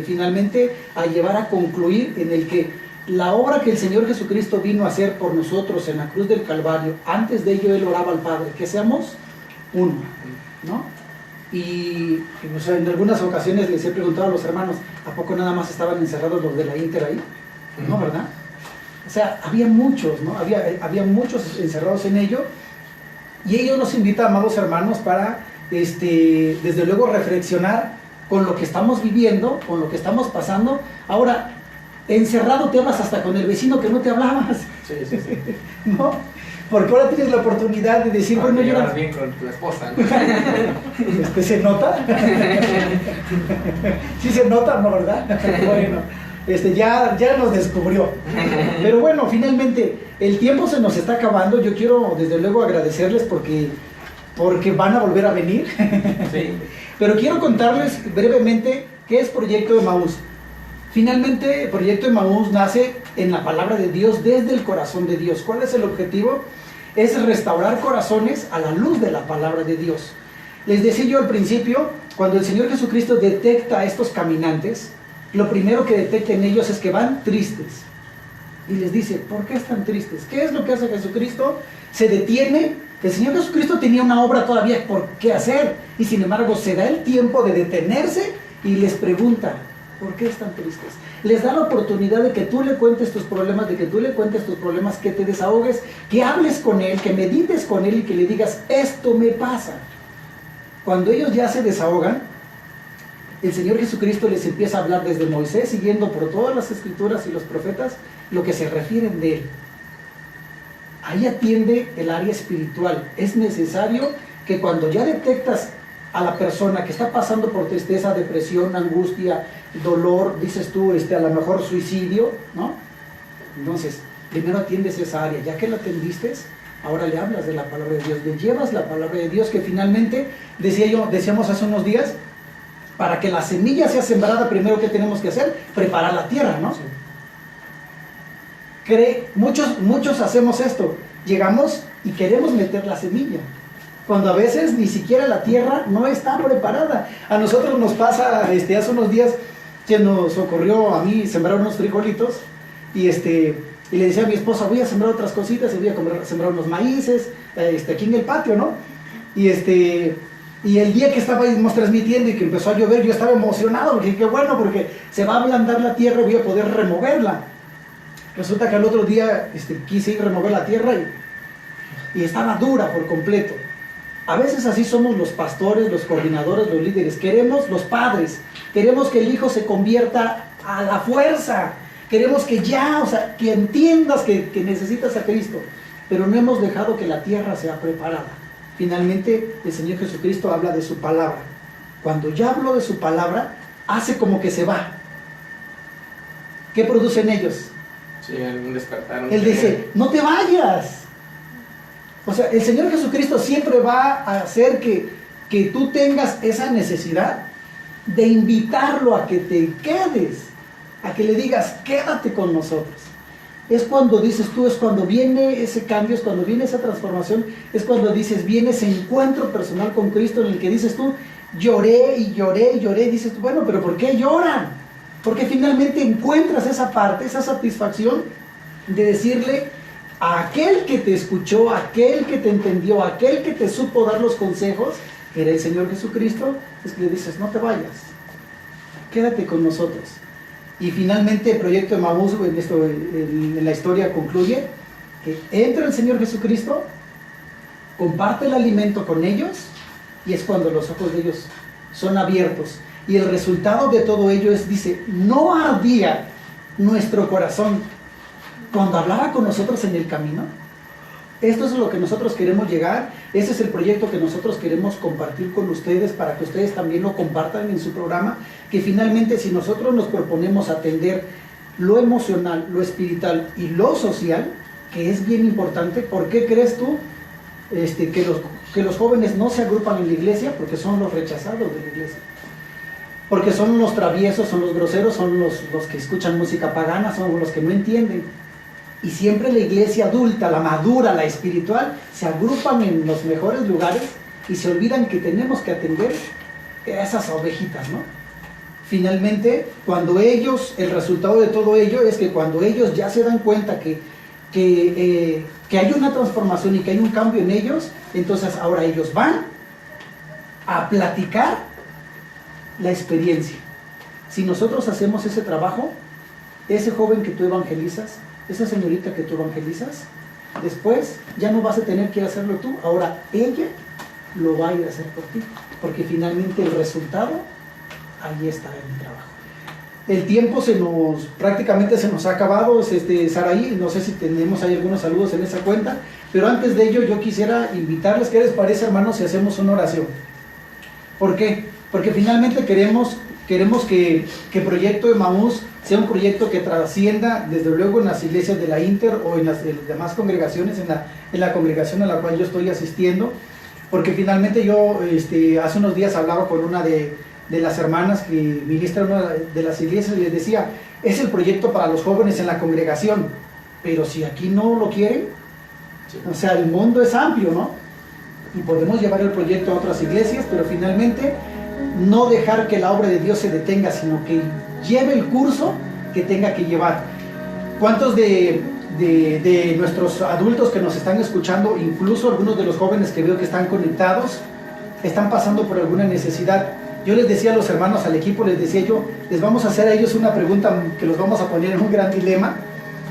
finalmente a llevar a concluir en el que la obra que el Señor Jesucristo vino a hacer por nosotros en la cruz del Calvario, antes de ello Él oraba al Padre, que seamos uno, ¿no? Y pues, en algunas ocasiones les he preguntado a los hermanos, ¿a poco nada más estaban encerrados los de la Inter ahí? ¿No, verdad? O sea, había muchos, ¿no? Había muchos encerrados en ello, y ellos nos invitan, amados hermanos, para, desde luego, reflexionar con lo que estamos viviendo, con lo que estamos pasando. Ahora, encerrado te hablas hasta con el vecino que no te hablabas. Sí, sí, sí. ¿No? Porque ahora tienes la oportunidad de decir, bueno, yo... Llevas bien con tu esposa, ¿no? ¿Se nota? ¿Sí se nota, no, verdad? Bueno, ya nos descubrió. Pero bueno, finalmente, el tiempo se nos está acabando. Yo quiero, desde luego, agradecerles porque van a volver a venir. Sí. Pero quiero contarles brevemente qué es Proyecto Emaús. Finalmente, Proyecto Emaús nace en la palabra de Dios, desde el corazón de Dios. ¿Cuál es el objetivo? Es restaurar corazones a la luz de la palabra de Dios. Les decía yo al principio, cuando el Señor Jesucristo detecta a estos caminantes, lo primero que detecta en ellos es que van tristes. Y les dice, ¿por qué están tristes? ¿Qué es lo que hace Jesucristo? Se detiene. El Señor Jesucristo tenía una obra todavía por qué hacer, y sin embargo se da el tiempo de detenerse y les pregunta, ¿por qué están tristes? Les da la oportunidad de que tú le cuentes tus problemas, que te desahogues, que hables con Él, que medites con Él y que le digas, esto me pasa. Cuando ellos ya se desahogan, el Señor Jesucristo les empieza a hablar desde Moisés, siguiendo por todas las escrituras y los profetas, lo que se refieren de Él. Ahí atiende el área espiritual. Es necesario que cuando ya detectas a la persona que está pasando por tristeza, depresión, angustia, dolor, dices tú, a lo mejor suicidio, ¿no? Entonces, primero atiendes esa área. Ya que la atendiste, ahora le hablas de la palabra de Dios, le llevas la palabra de Dios, que finalmente, decíamos hace unos días, para que la semilla sea sembrada, primero, ¿qué tenemos que hacer? Preparar la tierra, ¿no? Sí. Muchos hacemos esto, llegamos y queremos meter la semilla, cuando a veces ni siquiera la tierra no está preparada. A nosotros nos pasa, hace unos días que nos ocurrió a mí sembrar unos frijolitos, y le decía a mi esposa, voy a sembrar otras cositas, y voy a sembrar unos maíces, aquí en el patio, ¿no? Y el día que estábamos transmitiendo y que empezó a llover, yo estaba emocionado, porque qué bueno, porque se va a ablandar la tierra y voy a poder removerla. Resulta que al otro día quise ir a remover la tierra y estaba dura por completo. A veces así somos los pastores, los coordinadores, los líderes. Queremos, los padres, queremos que el hijo se convierta a la fuerza. Queremos que que entiendas que necesitas a Cristo. Pero no hemos dejado que la tierra sea preparada. Finalmente, el Señor Jesucristo habla de su palabra. Cuando ya habló de su palabra, hace como que se va. ¿Qué producen ellos? Sí, un despertar. Él dice, no te vayas. O sea, el Señor Jesucristo siempre va a hacer que tú tengas esa necesidad de invitarlo a que te quedes, a que le digas, quédate con nosotros. Es cuando dices tú, es cuando viene ese cambio, es cuando viene esa transformación, es cuando dices, viene ese encuentro personal con Cristo en el que dices tú, lloré y lloré y lloré. Y dices tú, bueno, pero ¿por qué lloran? Porque finalmente encuentras esa parte, esa satisfacción de decirle a aquel que te escuchó, a aquel que te entendió, a aquel que te supo dar los consejos, que era el Señor Jesucristo, es que le dices, no te vayas, quédate con nosotros. Y finalmente el proyecto Emaús en la historia concluye que entra el Señor Jesucristo, comparte el alimento con ellos, y es cuando los ojos de ellos son abiertos. Y el resultado de todo ello dice, no ardía nuestro corazón cuando hablaba con nosotros en el camino. Esto es lo que nosotros queremos llegar. Ese es el proyecto que nosotros queremos compartir con ustedes, para que ustedes también lo compartan en su programa, que finalmente si nosotros nos proponemos atender lo emocional, lo espiritual y lo social, que es bien importante. ¿Por qué crees tú que los jóvenes no se agrupan en la iglesia? Porque son los rechazados de la iglesia. Porque son los traviesos, son los groseros, son los que escuchan música pagana, son los que no entienden. Y siempre la iglesia adulta, la madura, la espiritual, se agrupan en los mejores lugares y se olvidan que tenemos que atender a esas ovejitas, ¿no? Finalmente, cuando ellos, el resultado de todo ello es que cuando ellos ya se dan cuenta que hay una transformación y que hay un cambio en ellos, entonces ahora ellos van a platicar la experiencia. Si nosotros hacemos ese trabajo, ese joven que tú evangelizas, esa señorita que tú evangelizas, después ya no vas a tener que hacerlo tú, ahora ella lo va a ir a hacer por ti, porque finalmente el resultado ahí está en el trabajo. El tiempo prácticamente se nos ha acabado, Saraí, no sé si tenemos ahí algunos saludos en esa cuenta, pero antes de ello yo quisiera invitarles, ¿qué les parece, hermanos, si hacemos una oración? ¿Por qué? Porque finalmente queremos que Proyecto Emaús sea un proyecto que trascienda, desde luego, en las iglesias de la Inter o en las demás congregaciones, en la congregación a la cual yo estoy asistiendo, porque finalmente yo hace unos días hablaba con una de las hermanas que ministra en una de las iglesias y les decía, es el proyecto para los jóvenes en la congregación, pero si aquí no lo quieren, o sea, el mundo es amplio, ¿no? Y podemos llevar el proyecto a otras iglesias, pero finalmente no dejar que la obra de Dios se detenga, sino que lleve el curso que tenga que llevar. ¿Cuántos de nuestros adultos que nos están escuchando, incluso algunos de los jóvenes que veo que están conectados, están pasando por alguna necesidad? Yo les decía a los hermanos, al equipo, les decía yo, les vamos a hacer a ellos una pregunta que los vamos a poner en un gran dilema,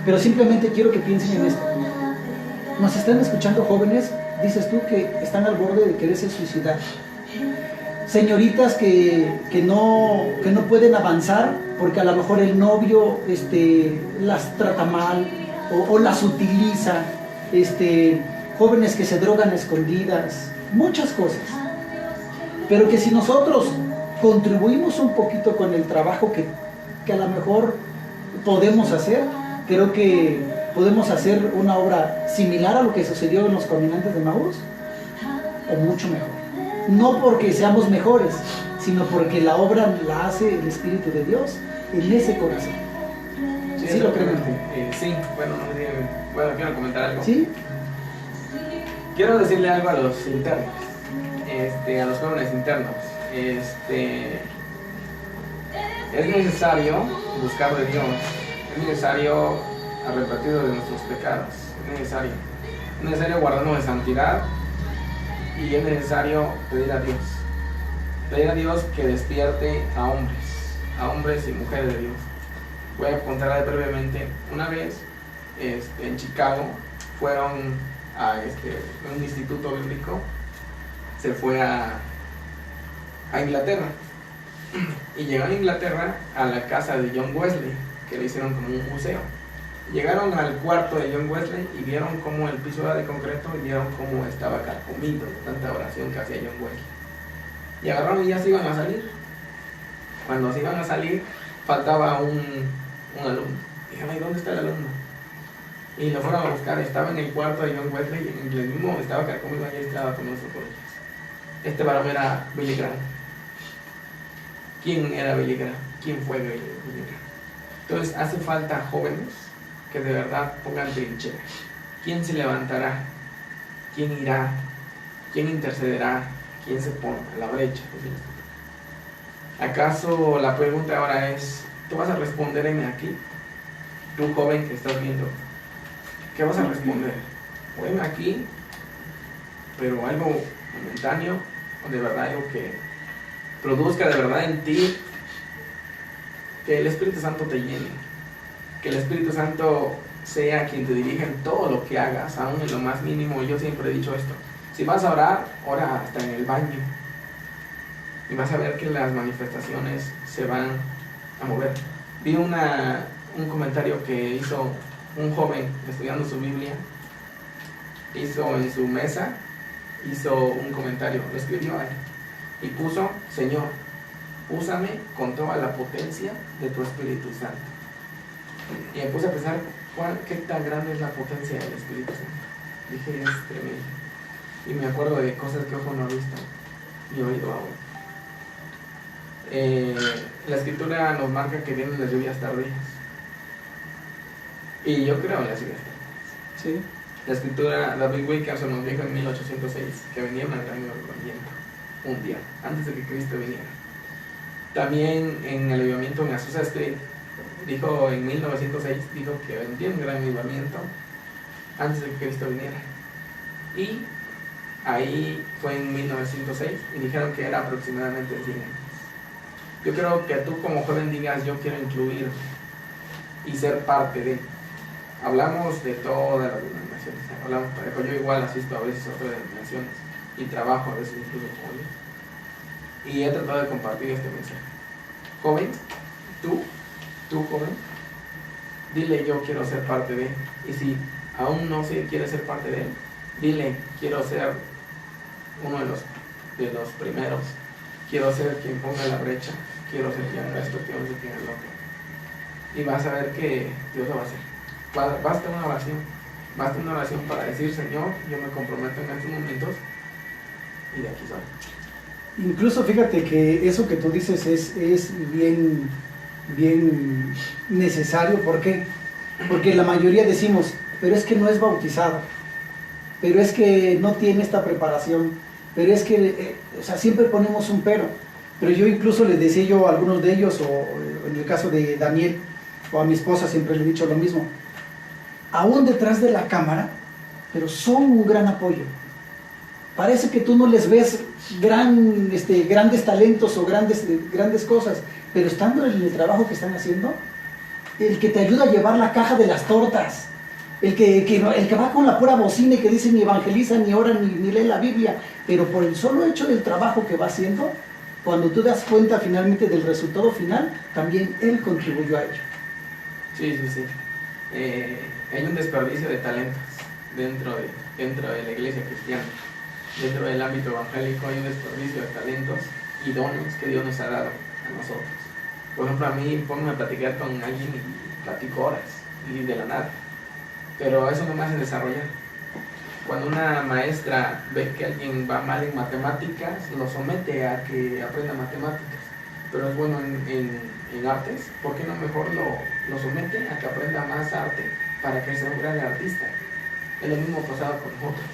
pero simplemente quiero que piensen en esto. Nos están escuchando jóvenes, dices tú, que están al borde de quererse suicidar. Señoritas que no pueden avanzar porque a lo mejor el novio las trata mal o las utiliza, jóvenes que se drogan escondidas, muchas cosas. Pero que si nosotros contribuimos un poquito con el trabajo que a lo mejor podemos hacer, creo que podemos hacer una obra similar a lo que sucedió en los caminantes de Emaús, o mucho mejor. No porque seamos mejores, sino porque la obra la hace el Espíritu de Dios en ese corazón. ¿Sí lo creen? Sí, bueno, quiero comentar algo. ¿Sí? Quiero decirle algo a los internos, a los jóvenes internos. Es necesario buscar de Dios, es necesario arrepentirnos de nuestros pecados, es necesario guardarnos de santidad. Y es necesario pedir a Dios que despierte a hombres y mujeres de Dios. Voy a contar brevemente. Una vez en Chicago fueron a un instituto bíblico, se fue a Inglaterra, y llegaron a Inglaterra a la casa de John Wesley, que le hicieron como un museo. Llegaron al cuarto de John Wesley y vieron cómo el piso era de concreto y vieron cómo estaba carcomido de tanta oración que hacía John Wesley. Y agarraron y ya se iban a salir. Cuando se iban a salir, faltaba un alumno. Dijeron, ¿y dónde está el alumno? Y lo fueron a buscar, estaba en el cuarto de John Wesley, y en el mismo estaba carcomido, allí estaba con sus rodillas. Este varón era Billy Graham. ¿Quién era Billy Graham? ¿Quién fue Billy Graham? Entonces hace falta jóvenes que de verdad pongan trinchera. ¿Quién se levantará? ¿Quién irá? ¿Quién intercederá? ¿Quién se pone a la brecha? ¿Acaso la pregunta ahora es, ¿tú vas a responder aquí? Tú joven que estás viendo, ¿qué vas a responder? O aquí, pero algo momentáneo, o de verdad algo que produzca de verdad en ti, que el Espíritu Santo te llene, que el Espíritu Santo sea quien te dirija en todo lo que hagas, aún en lo más mínimo. Yo siempre he dicho esto: si vas a orar, ora hasta en el baño, y vas a ver que las manifestaciones se van a mover. Vi un comentario que hizo un joven estudiando su Biblia, hizo en su mesa, hizo un comentario, lo escribió ahí, y puso: Señor, úsame con toda la potencia de tu Espíritu Santo. Y me puse a pensar, ¿qué tan grande es la potencia del Espíritu Santo? Dije, es tremendo. Y me acuerdo de cosas que ojo no ha visto, ni oído aún. La Escritura nos marca que vienen las lluvias tardías. Y yo creo en las ideas. Sí. La escritura, David Wilkerson nos dijo en 1806 que venía un gran avivamiento mundial, antes de que Cristo viniera. También en el avivamiento en Azusa Street, dijo en 1906, dijo que vendría un gran avivamiento antes de que Cristo viniera. Y ahí fue en 1906 y dijeron que era aproximadamente 100 años. Yo creo que tú como joven digas, yo quiero incluir y ser parte de. Hablamos de todas las denominaciones, hablamos, yo igual asisto a veces a otras denominaciones y trabajo a veces incluso con ellos. Y he tratado de compartir este mensaje. Joven, tú joven, dile yo quiero ser parte de él. Y si aún no se quiere ser parte de él, dile quiero ser uno de los primeros, quiero ser quien ponga la brecha, quiero ser quien haga esto, quiero ser quien haga lo otro. Y vas a ver que Dios lo va a hacer. Basta una oración para decir, Señor, yo me comprometo en estos momentos y de aquí soy. Incluso fíjate que eso que tú dices es bien necesario. ¿Por qué? Porque la mayoría decimos, pero es que no es bautizado, pero es que no tiene esta preparación, pero es que, o sea, siempre ponemos un pero. Pero yo incluso les decía yo a algunos de ellos, o en el caso de Daniel, o a mi esposa siempre le he dicho lo mismo, aún detrás de la cámara, pero son un gran apoyo. Parece que tú no les ves grandes talentos o grandes cosas, pero estando en el trabajo que están haciendo, el que te ayuda a llevar la caja de las tortas, el que va con la pura bocina y que dice ni evangeliza, ni ora, ni lee la Biblia, pero por el solo hecho del trabajo que va haciendo, cuando tú das cuenta finalmente del resultado final, también él contribuyó a ello. Sí. Hay un desperdicio de talentos dentro de la iglesia cristiana. Dentro del ámbito evangélico hay un desperdicio de talentos y dones que Dios nos ha dado a nosotros. Por ejemplo, a mí ponme a platicar con alguien y platico horas y de la nada, pero eso no me hace desarrollar. Cuando una maestra ve que alguien va mal en matemáticas, lo somete a que aprenda matemáticas, pero es bueno en artes, ¿por qué no mejor lo somete a que aprenda más arte para que sea un gran artista? Es lo mismo pasado con nosotros.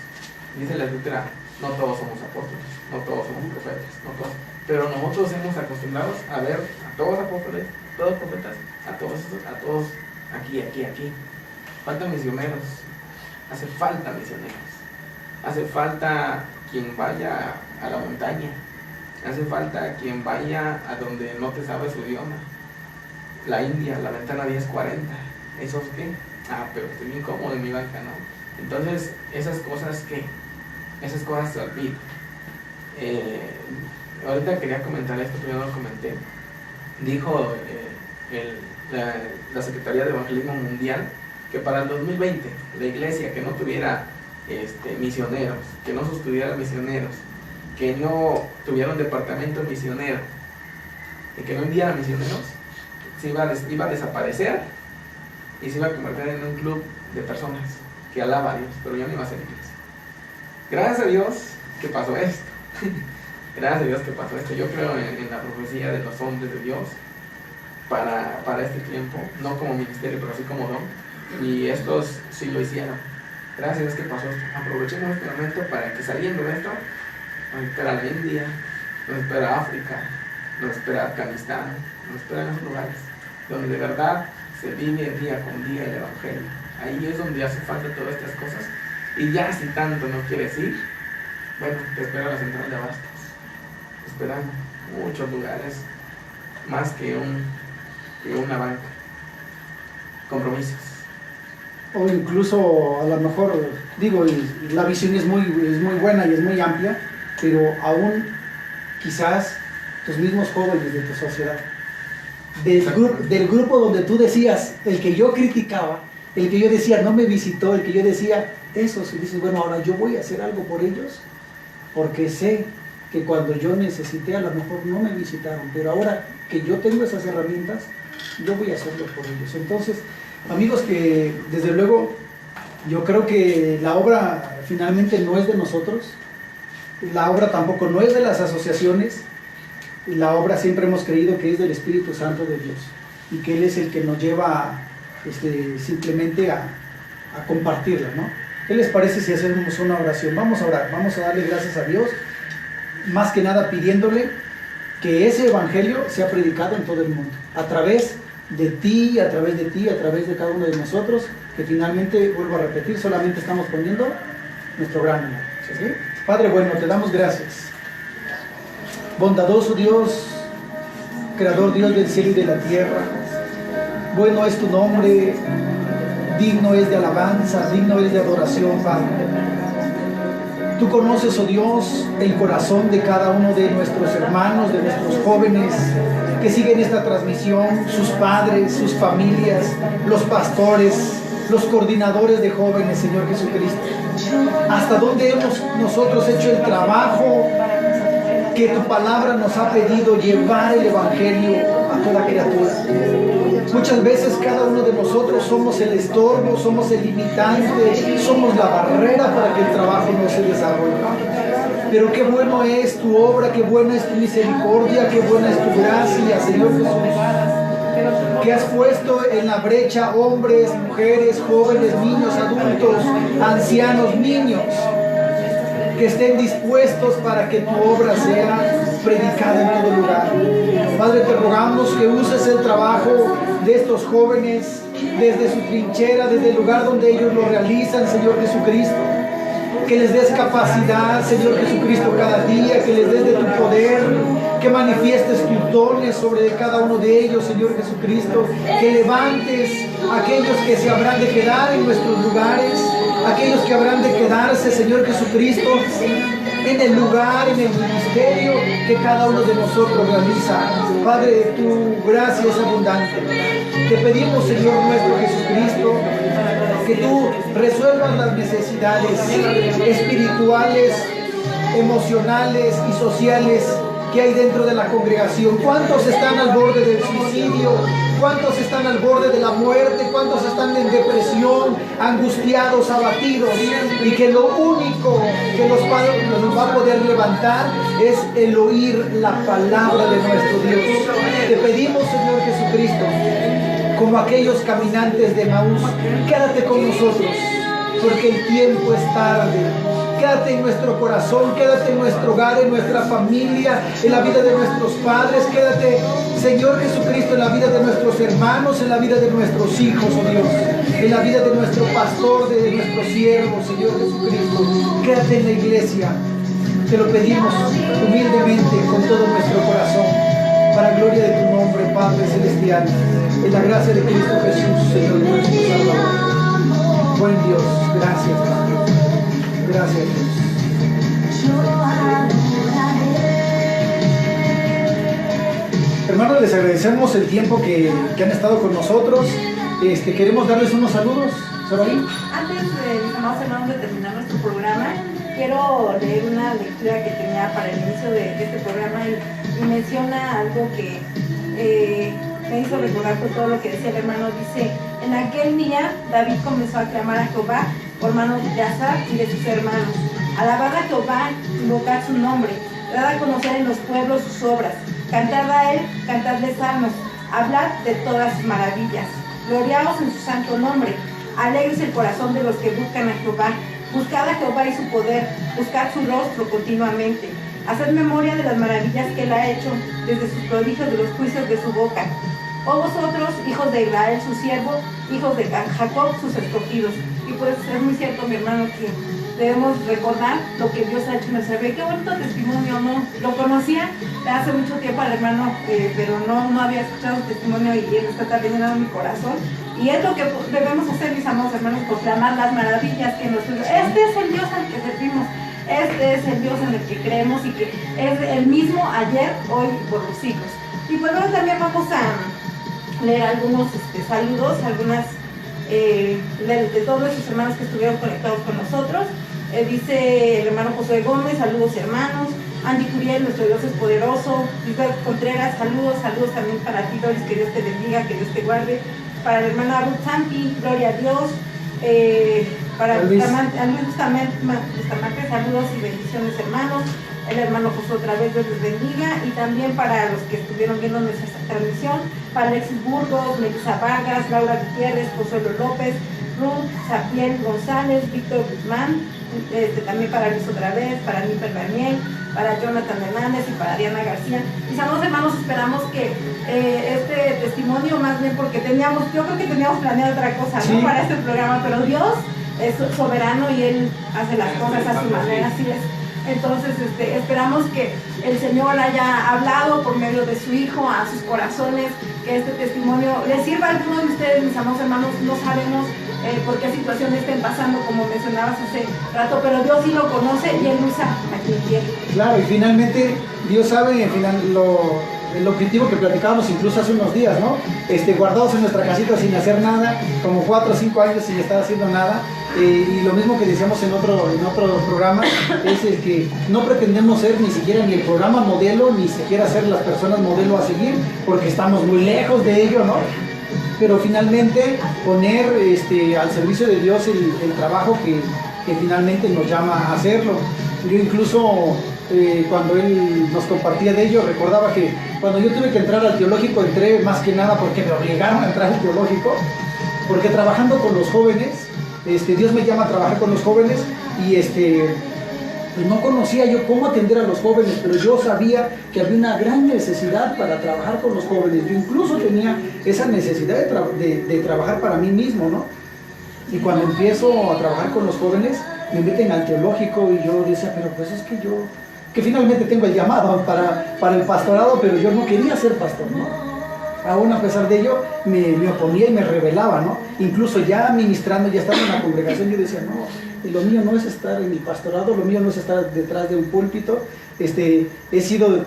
Dice la escritura, no todos somos apóstoles, no todos somos profetas, no todos, pero nosotros hemos acostumbrados a ver a todos apóstoles, todos profetas, a todos aquí. Faltan misioneros, hace falta misioneros, hace falta quien vaya a la montaña, hace falta quien vaya a donde no te sabe su idioma. La India, la ventana 1040, ¿esos qué? Pero estoy bien cómodo en mi banca, ¿no? Entonces, esas cosas se olvidan. Ahorita quería comentar esto, pero yo no lo comenté. Dijo la Secretaría de Evangelismo Mundial que para el 2020 la iglesia que no tuviera misioneros, que no sostuviera misioneros, que no tuviera un departamento misionero y que no enviara misioneros, se iba a desaparecer y se iba a convertir en un club de personas que alaba a Dios, pero ya no iba a ser iglesia. Gracias a Dios que pasó esto. Gracias a Dios que pasó esto. Yo creo en la profecía de los hombres de Dios para este tiempo, no como ministerio, pero así como don. Y estos sí lo hicieron. Gracias a Dios que pasó esto. Aprovechemos este momento para que saliendo de esto, nos espera la India, nos espera África, nos espera Afganistán, nos esperan esos lugares donde de verdad se vive día con día el Evangelio. Ahí es donde hace falta todas estas cosas. Y ya si tanto no quieres ir, bueno, te espera la central de abastos. Te esperan muchos lugares, más que una banca. Compromisos. O incluso, a lo mejor, digo, la visión es muy buena y es muy amplia, pero aún quizás tus mismos jóvenes de tu sociedad, del grupo donde tú decías, el que yo criticaba, el que yo decía no me visitó, el que yo decía eso, si dices, bueno, ahora yo voy a hacer algo por ellos, porque sé que cuando yo necesité a lo mejor no me visitaron, pero ahora que yo tengo esas herramientas, yo voy a hacerlo por ellos. Entonces, amigos, que desde luego yo creo que la obra finalmente no es de nosotros, la obra tampoco no es de las asociaciones, la obra siempre hemos creído que es del Espíritu Santo de Dios y que Él es el que nos lleva simplemente a compartirla, ¿no? ¿Qué les parece si hacemos una oración? Vamos a orar, vamos a darle gracias a Dios, más que nada pidiéndole que ese evangelio sea predicado en todo el mundo, a través de ti, a través de cada uno de nosotros, que finalmente, vuelvo a repetir, solamente estamos poniendo nuestro grano. ¿Sí? Padre bueno, te damos gracias. Bondadoso Dios, creador Dios del cielo y de la tierra, bueno es tu nombre, digno es de alabanza, digno es de adoración, Padre. Tú conoces, oh Dios, el corazón de cada uno de nuestros hermanos, de nuestros jóvenes que siguen esta transmisión, sus padres, sus familias, los pastores, los coordinadores de jóvenes, Señor Jesucristo. Hasta dónde hemos nosotros hecho el trabajo que tu palabra nos ha pedido, llevar el evangelio a toda criatura. Muchas veces cada uno de nosotros somos el estorbo, somos el limitante, somos la barrera para que el trabajo no se desarrolle. Pero qué bueno es tu obra, qué buena es tu misericordia, qué buena es tu gracia, Señor Jesús, que has puesto en la brecha hombres, mujeres, jóvenes, niños, adultos, ancianos, niños, que estén dispuestos para que tu obra sea predicada en todo lugar. Padre, te rogamos que uses el trabajo de estos jóvenes desde su trinchera, desde el lugar donde ellos lo realizan, Señor Jesucristo. Que les des capacidad, Señor Jesucristo, cada día, que les des de tu poder, que manifiestes tus dones sobre cada uno de ellos, Señor Jesucristo, que levantes a aquellos que se habrán de quedar en nuestros lugares, aquellos que habrán de quedarse, Señor Jesucristo, en el lugar, en el ministerio que cada uno de nosotros realiza. Padre, tu gracia es abundante. Te pedimos, Señor nuestro Jesucristo, que tú resuelvas las necesidades espirituales, emocionales y sociales que hay dentro de la congregación. ¿Cuántos están al borde del suicidio? ¿Cuántos están al borde de la muerte? ¿Cuántos están en depresión, angustiados, abatidos? Y que lo único que nos va a poder levantar es el oír la palabra de nuestro Dios. Te pedimos, Señor Jesucristo, como aquellos caminantes de Maús, quédate con nosotros, porque el tiempo es tarde. Quédate en nuestro corazón, quédate en nuestro hogar, en nuestra familia, en la vida de nuestros padres. Quédate, Señor Jesucristo, en la vida de nuestros hermanos, en la vida de nuestros hijos, oh Dios, en la vida de nuestro pastor, de nuestro siervo, Señor Jesucristo. Quédate en la iglesia. Te lo pedimos humildemente con todo nuestro corazón, para gloria de tu nombre, Padre Celestial, en la gracia de Cristo Jesús, Señor nuestro Salvador. Buen Dios, gracias, Padre. Gracias, Dios. Hermanos, les agradecemos el tiempo que han estado con nosotros. Queremos darles unos saludos. ¿Sabarín? Antes de, mis amados hermanos, de terminar nuestro programa, quiero leer una lectura que tenía para el inicio de este programa y menciona algo que me hizo recordar con todo lo que decía el hermano. Dice: en aquel día David comenzó a clamar a Jehová por mano de Asaf y de sus hermanos. Alabad a Jehová, invocad su nombre, dad a conocer en los pueblos sus obras, cantad a él, cantadle salmos, hablad de todas sus maravillas, gloriaos en su santo nombre, alegres el corazón de los que buscan a Jehová, buscad a Jehová y su poder, buscad su rostro continuamente, haced memoria de las maravillas que él ha hecho, desde sus prodigios, de los juicios de su boca. Oh vosotros, hijos de Israel, su siervo, hijos de Jacob, sus escogidos. Y pues es muy cierto, mi hermano, que debemos recordar lo que Dios ha hecho en nuestra vida. Qué bonito testimonio, ¿no? Lo conocía hace mucho tiempo al hermano, pero no había escuchado su testimonio y él está también llenando mi corazón. Y es lo que debemos hacer, mis amados hermanos, proclamar las maravillas que nos... Este es el Dios al que servimos. Este es el Dios en el que creemos y que es el mismo ayer, hoy y por los siglos. Y pues bueno, también vamos a leer algunos saludos, algunas de todos esos hermanos que estuvieron conectados con nosotros. Dice el hermano José Gómez: saludos hermanos. Andy Curiel: nuestro Dios es poderoso. Lisbeth Contreras: saludos también para ti, Doris, que Dios te bendiga, que Dios te guarde. Para la hermana Ruth Zampi: gloria a Dios. Para Luis Bustamante: saludos y bendiciones hermanos. el hermano Josué otra vez les bendiga, y también para los que estuvieron viendo nuestra transmisión, para Alexis Burgos, Melissa Vargas, Laura Gutiérrez, Consuelo López, Ruth Sapiel González, Víctor Guzmán, también para Luis otra vez, para Níper Daniel, para Jonathan Hernández y para Diana García. Mis amados hermanos, esperamos que este testimonio, más bien porque yo creo que teníamos planeado otra cosa, ¿no? Para este programa, pero Dios es soberano y Él hace las cosas a su manera, así es. Entonces, esperamos que el Señor haya hablado por medio de su Hijo a sus corazones, que este testimonio les sirva a algunos de ustedes, mis amados hermanos. No sabemos por qué situaciones estén pasando, como mencionabas hace rato, pero Dios sí lo conoce y Él usa a quien quiere. Claro, y finalmente Dios sabe el objetivo que platicábamos incluso hace unos días, ¿no? Guardados en nuestra casita sin hacer nada, como 4 o 5 años sin estar haciendo nada. Y lo mismo que decíamos en otro programa, es que no pretendemos ser ni siquiera ni el programa modelo, ni siquiera ser las personas modelo a seguir, porque estamos muy lejos de ello, ¿no? Pero finalmente poner al servicio de Dios el trabajo que finalmente nos llama a hacerlo. Yo incluso cuando él nos compartía de ello, recordaba que cuando yo tuve que entrar al teológico, entré más que nada porque me obligaron a entrar al teológico, porque trabajando con los jóvenes, Dios me llama a trabajar con los jóvenes y pues no conocía yo cómo atender a los jóvenes, pero yo sabía que había una gran necesidad para trabajar con los jóvenes. Yo incluso tenía esa necesidad de trabajar para mí mismo, ¿no? Y cuando empiezo a trabajar con los jóvenes, me meten al teológico y yo decía, pero pues es que yo, que finalmente tengo el llamado para el pastorado, pero yo no quería ser pastor, ¿no? Aún a pesar de ello, me oponía y me rebelaba, ¿no? Incluso ya ministrando, ya estando en la congregación, yo decía, no, lo mío no es estar en el pastorado, lo mío no es estar detrás de un púlpito. He sido,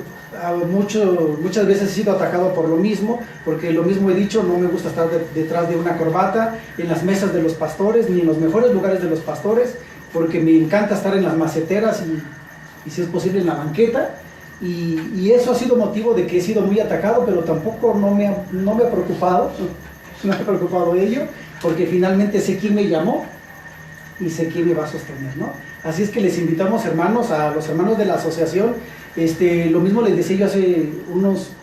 muchas veces he sido atacado por lo mismo, porque lo mismo he dicho, no me gusta estar detrás de una corbata, en las mesas de los pastores, ni en los mejores lugares de los pastores, porque me encanta estar en las maceteras y si es posible en la banqueta. Y eso ha sido motivo de que he sido muy atacado, pero tampoco no me ha preocupado, no me ha preocupado ello, porque finalmente sé quién me llamó y sé quién me va a sostener, ¿no? Así es que les invitamos, hermanos, a los hermanos de la asociación. Lo mismo les decía yo hace unos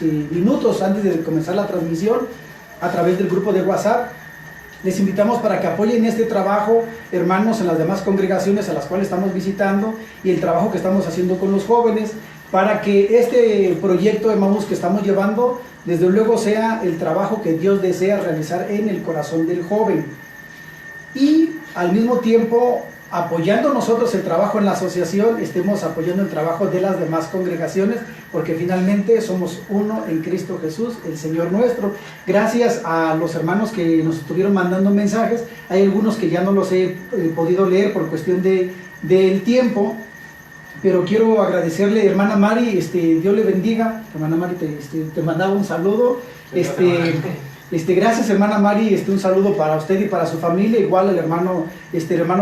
minutos antes de comenzar la transmisión, a través del grupo de WhatsApp. Les invitamos para que apoyen este trabajo, hermanos, en las demás congregaciones a las cuales estamos visitando y el trabajo que estamos haciendo con los jóvenes, para que este proyecto de Emmaús que estamos llevando, desde luego sea el trabajo que Dios desea realizar en el corazón del joven. Y al mismo tiempo, apoyando nosotros el trabajo en la asociación, estemos apoyando el trabajo de las demás congregaciones, porque finalmente somos uno en Cristo Jesús, el Señor nuestro. Gracias a los hermanos que nos estuvieron mandando mensajes, hay algunos que ya no los he podido leer por cuestión del tiempo, pero quiero agradecerle, hermana Mari, Dios le bendiga. Hermana Mari, te mandaba un saludo. Gracias, hermana Mari, un saludo para usted y para su familia, igual al hermano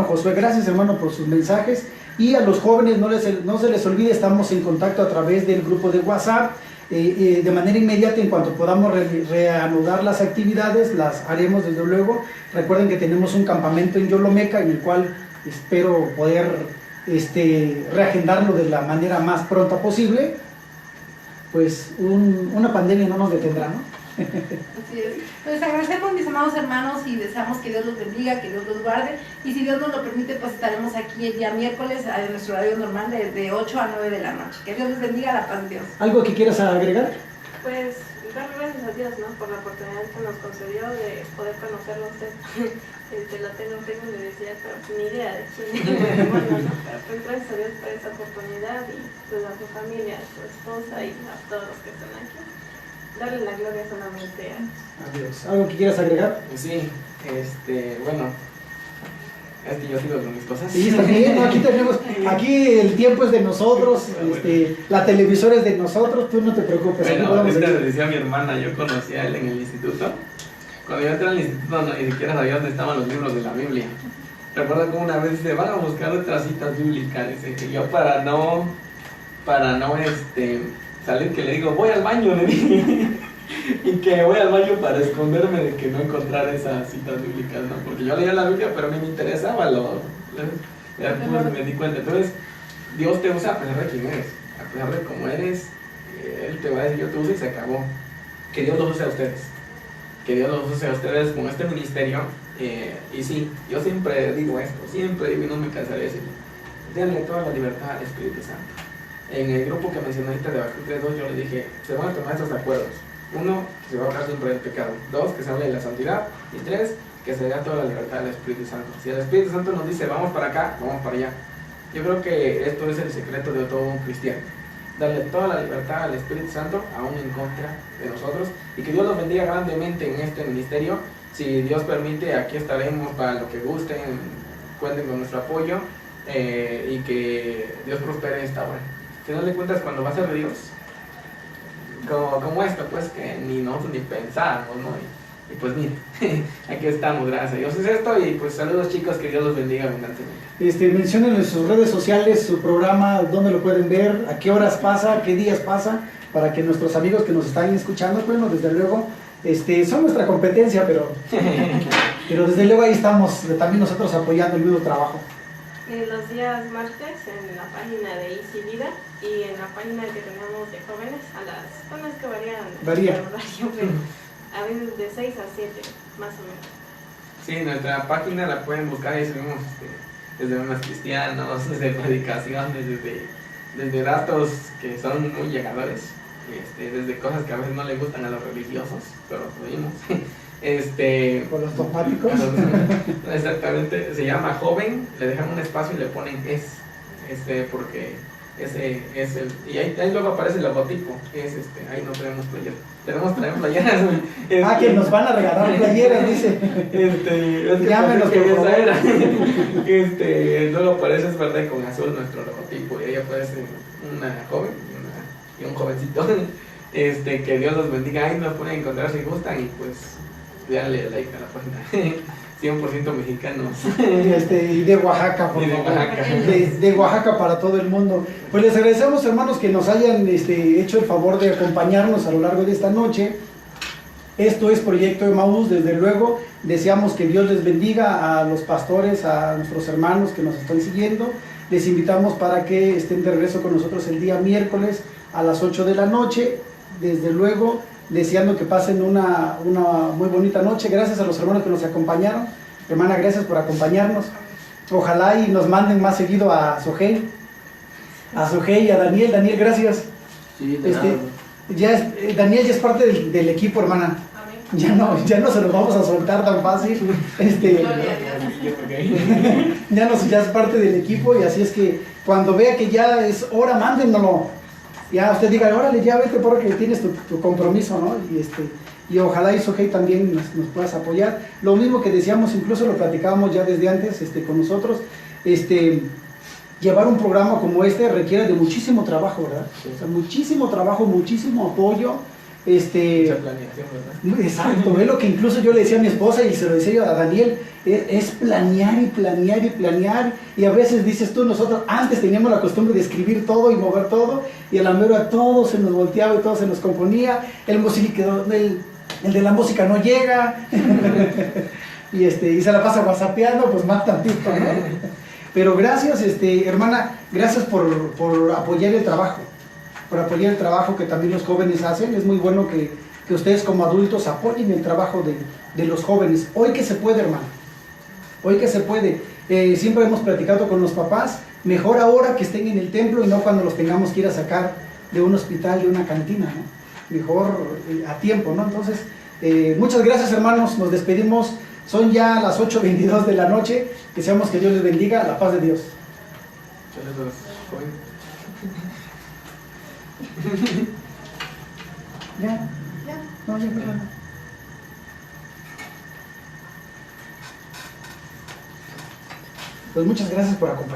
Josué. Gracias, hermano, por sus mensajes. Y a los jóvenes no se les olvide, estamos en contacto a través del grupo de WhatsApp. De manera inmediata, en cuanto podamos reanudar las actividades, las haremos desde luego. Recuerden que tenemos un campamento en Yolomeca, en el cual espero poder reagendarlo de la manera más pronta posible. Pues una pandemia no nos detendrá, ¿no? Así es. Pues agradecemos, mis amados hermanos, y deseamos que Dios los bendiga, que Dios los guarde, y si Dios nos lo permite, pues estaremos aquí el día miércoles en nuestro horario normal de 8 a 9 de la noche. Que Dios les bendiga, la paz de Dios. ¿Algo que quieras agregar? Pues dar gracias a Dios, ¿no? Por la oportunidad que nos concedió de poder conocerlo a usted. Lo tengo, le decía, pero ni idea de quién es, bueno, ¿no? Pero pues gracias a Dios por esta oportunidad, y pues a su familia, a su esposa y a todos los que están aquí. Darle la gloria solamente a Dios. ¿Algo que quieras agregar? Sí, bueno, es que yo sigo con mis cosas. Sí, está bien, aquí el tiempo es de nosotros, la televisora es de nosotros, tú no te preocupes. Bueno, le decía a mi hermana, yo conocí a él en el instituto. Cuando yo entré al instituto ni siquiera sabía dónde estaban los libros de la Biblia. Recuerdo como una vez dice, van a buscar otras citas bíblicas, dice, que yo para no salir, que le digo, voy al baño, le dije, y que voy al baño para esconderme de que no encontrar esas citas bíblicas, ¿no? Porque yo leía la Biblia, pero a mí me interesaba, después me di cuenta. Entonces, Dios te usa a pesar de quién eres, a pesar de cómo eres. Él te va a decir, yo te uso y se acabó. Que Dios los use a ustedes. Que Dios los use a ustedes con este ministerio. Y sí, yo siempre digo esto, siempre digo y no me cansaré de decirlo. Denle toda la libertad al Espíritu Santo. En el grupo que mencioné ahorita de Habacuc 3:2 yo le dije, se van a tomar estos acuerdos. 1, que se va a hablar siempre del pecado. 2, que se hable de la santidad. Y 3, que se dé toda la libertad al Espíritu Santo. Si el Espíritu Santo nos dice, vamos para acá, vamos para allá. Yo creo que esto es el secreto de todo un cristiano. Darle toda la libertad al Espíritu Santo, aún en contra de nosotros. Y que Dios los bendiga grandemente en este ministerio. Si Dios permite, aquí estaremos para lo que gusten. Cuenten con nuestro apoyo. Y que Dios prospere esta obra. Si no le cuentas cuando va a ser de Dios, como esto, pues que ni nosotros ni pensamos, ¿no? Y pues mire, aquí estamos, gracias a Dios es esto. Y pues saludos, chicos, que Dios los bendiga abundantemente. Mencionen en sus redes sociales su programa, dónde lo pueden ver, a qué horas pasa, qué días pasa, para que nuestros amigos que nos están escuchando, bueno, desde luego, son nuestra competencia, pero desde luego ahí estamos también nosotros apoyando el mismo trabajo. Los días martes en la página de Easy Vida y en la página que tenemos de jóvenes a las zonas que varían el horario, pero a veces de 6 a 7 más o menos. Sí, nuestra página la pueden buscar y subimos desde unos cristianos, desde predicaciones, desde datos que son muy llegadores, desde cosas que a veces no le gustan a los religiosos, pero lo subimos. Con los dogmáticos. Exactamente, se llama Joven, le dejan un espacio y le ponen porque ese es el, y ahí luego aparece el logotipo, ahí no tenemos playeras, traemos playeras. Que nos van a regalar playeras, dice. Llámenos que esa era. Luego aparece, es verdad, con azul nuestro logotipo, y ahí aparece una joven y un jovencito. Que Dios los bendiga, ahí nos pueden encontrar si gustan, y pues dale like a la página. 100% mexicanos. Y de Oaxaca, por favor. De Oaxaca para todo el mundo. Pues les agradecemos, hermanos, que nos hayan hecho el favor de acompañarnos a lo largo de esta noche. Esto es Proyecto Emaús, desde luego. Deseamos que Dios les bendiga a los pastores, a nuestros hermanos que nos están siguiendo. Les invitamos para que estén de regreso con nosotros el día miércoles a las 8 de la noche. Desde luego, deseando que pasen una muy bonita noche. Gracias a los hermanos que nos acompañaron. Hermana, gracias por acompañarnos. Ojalá y nos manden más seguido a Sojei y a Daniel. Daniel, gracias. Sí, Daniel ya es parte del equipo, hermana. Amén. Ya no se los vamos a soltar tan fácil. Ya es parte del equipo, y así es que cuando vea que ya es hora, mándenlo. Ya usted diga, órale, ya vete porque tienes tu compromiso, ¿no? Y ojalá y Sojei también nos puedas apoyar. Lo mismo que decíamos, incluso lo platicábamos ya desde antes con nosotros, llevar un programa como este requiere de muchísimo trabajo, ¿verdad? Sí. O sea, muchísimo trabajo, muchísimo apoyo. Mucha planeación, ¿verdad? Exacto, es lo que incluso yo le decía a mi esposa y se lo decía yo a Daniel, es planear y planear y planear, y a veces dices tú, nosotros antes teníamos la costumbre de escribir todo y mover todo, y a la mera todo se nos volteaba y todo se nos componía, el de la música no llega, y se la pasa whatsappeando, pues más tantito, ¿no? Pero gracias, hermana, gracias por apoyar el trabajo. Por apoyar el trabajo que también los jóvenes hacen. Es muy bueno que ustedes como adultos apoyen el trabajo de los jóvenes. Hoy que se puede, hermano. Hoy que se puede. Siempre hemos platicado con los papás, mejor ahora que estén en el templo y no cuando los tengamos que ir a sacar de un hospital, de una cantina, ¿no? Mejor a tiempo, ¿no? Entonces, muchas gracias, hermanos. Nos despedimos. Son ya las 8:22 de la noche. Deseamos que Dios les bendiga. La paz de Dios. Saludos, joven. Ya. No, ya, perdón. Pues muchas gracias por acompañarnos.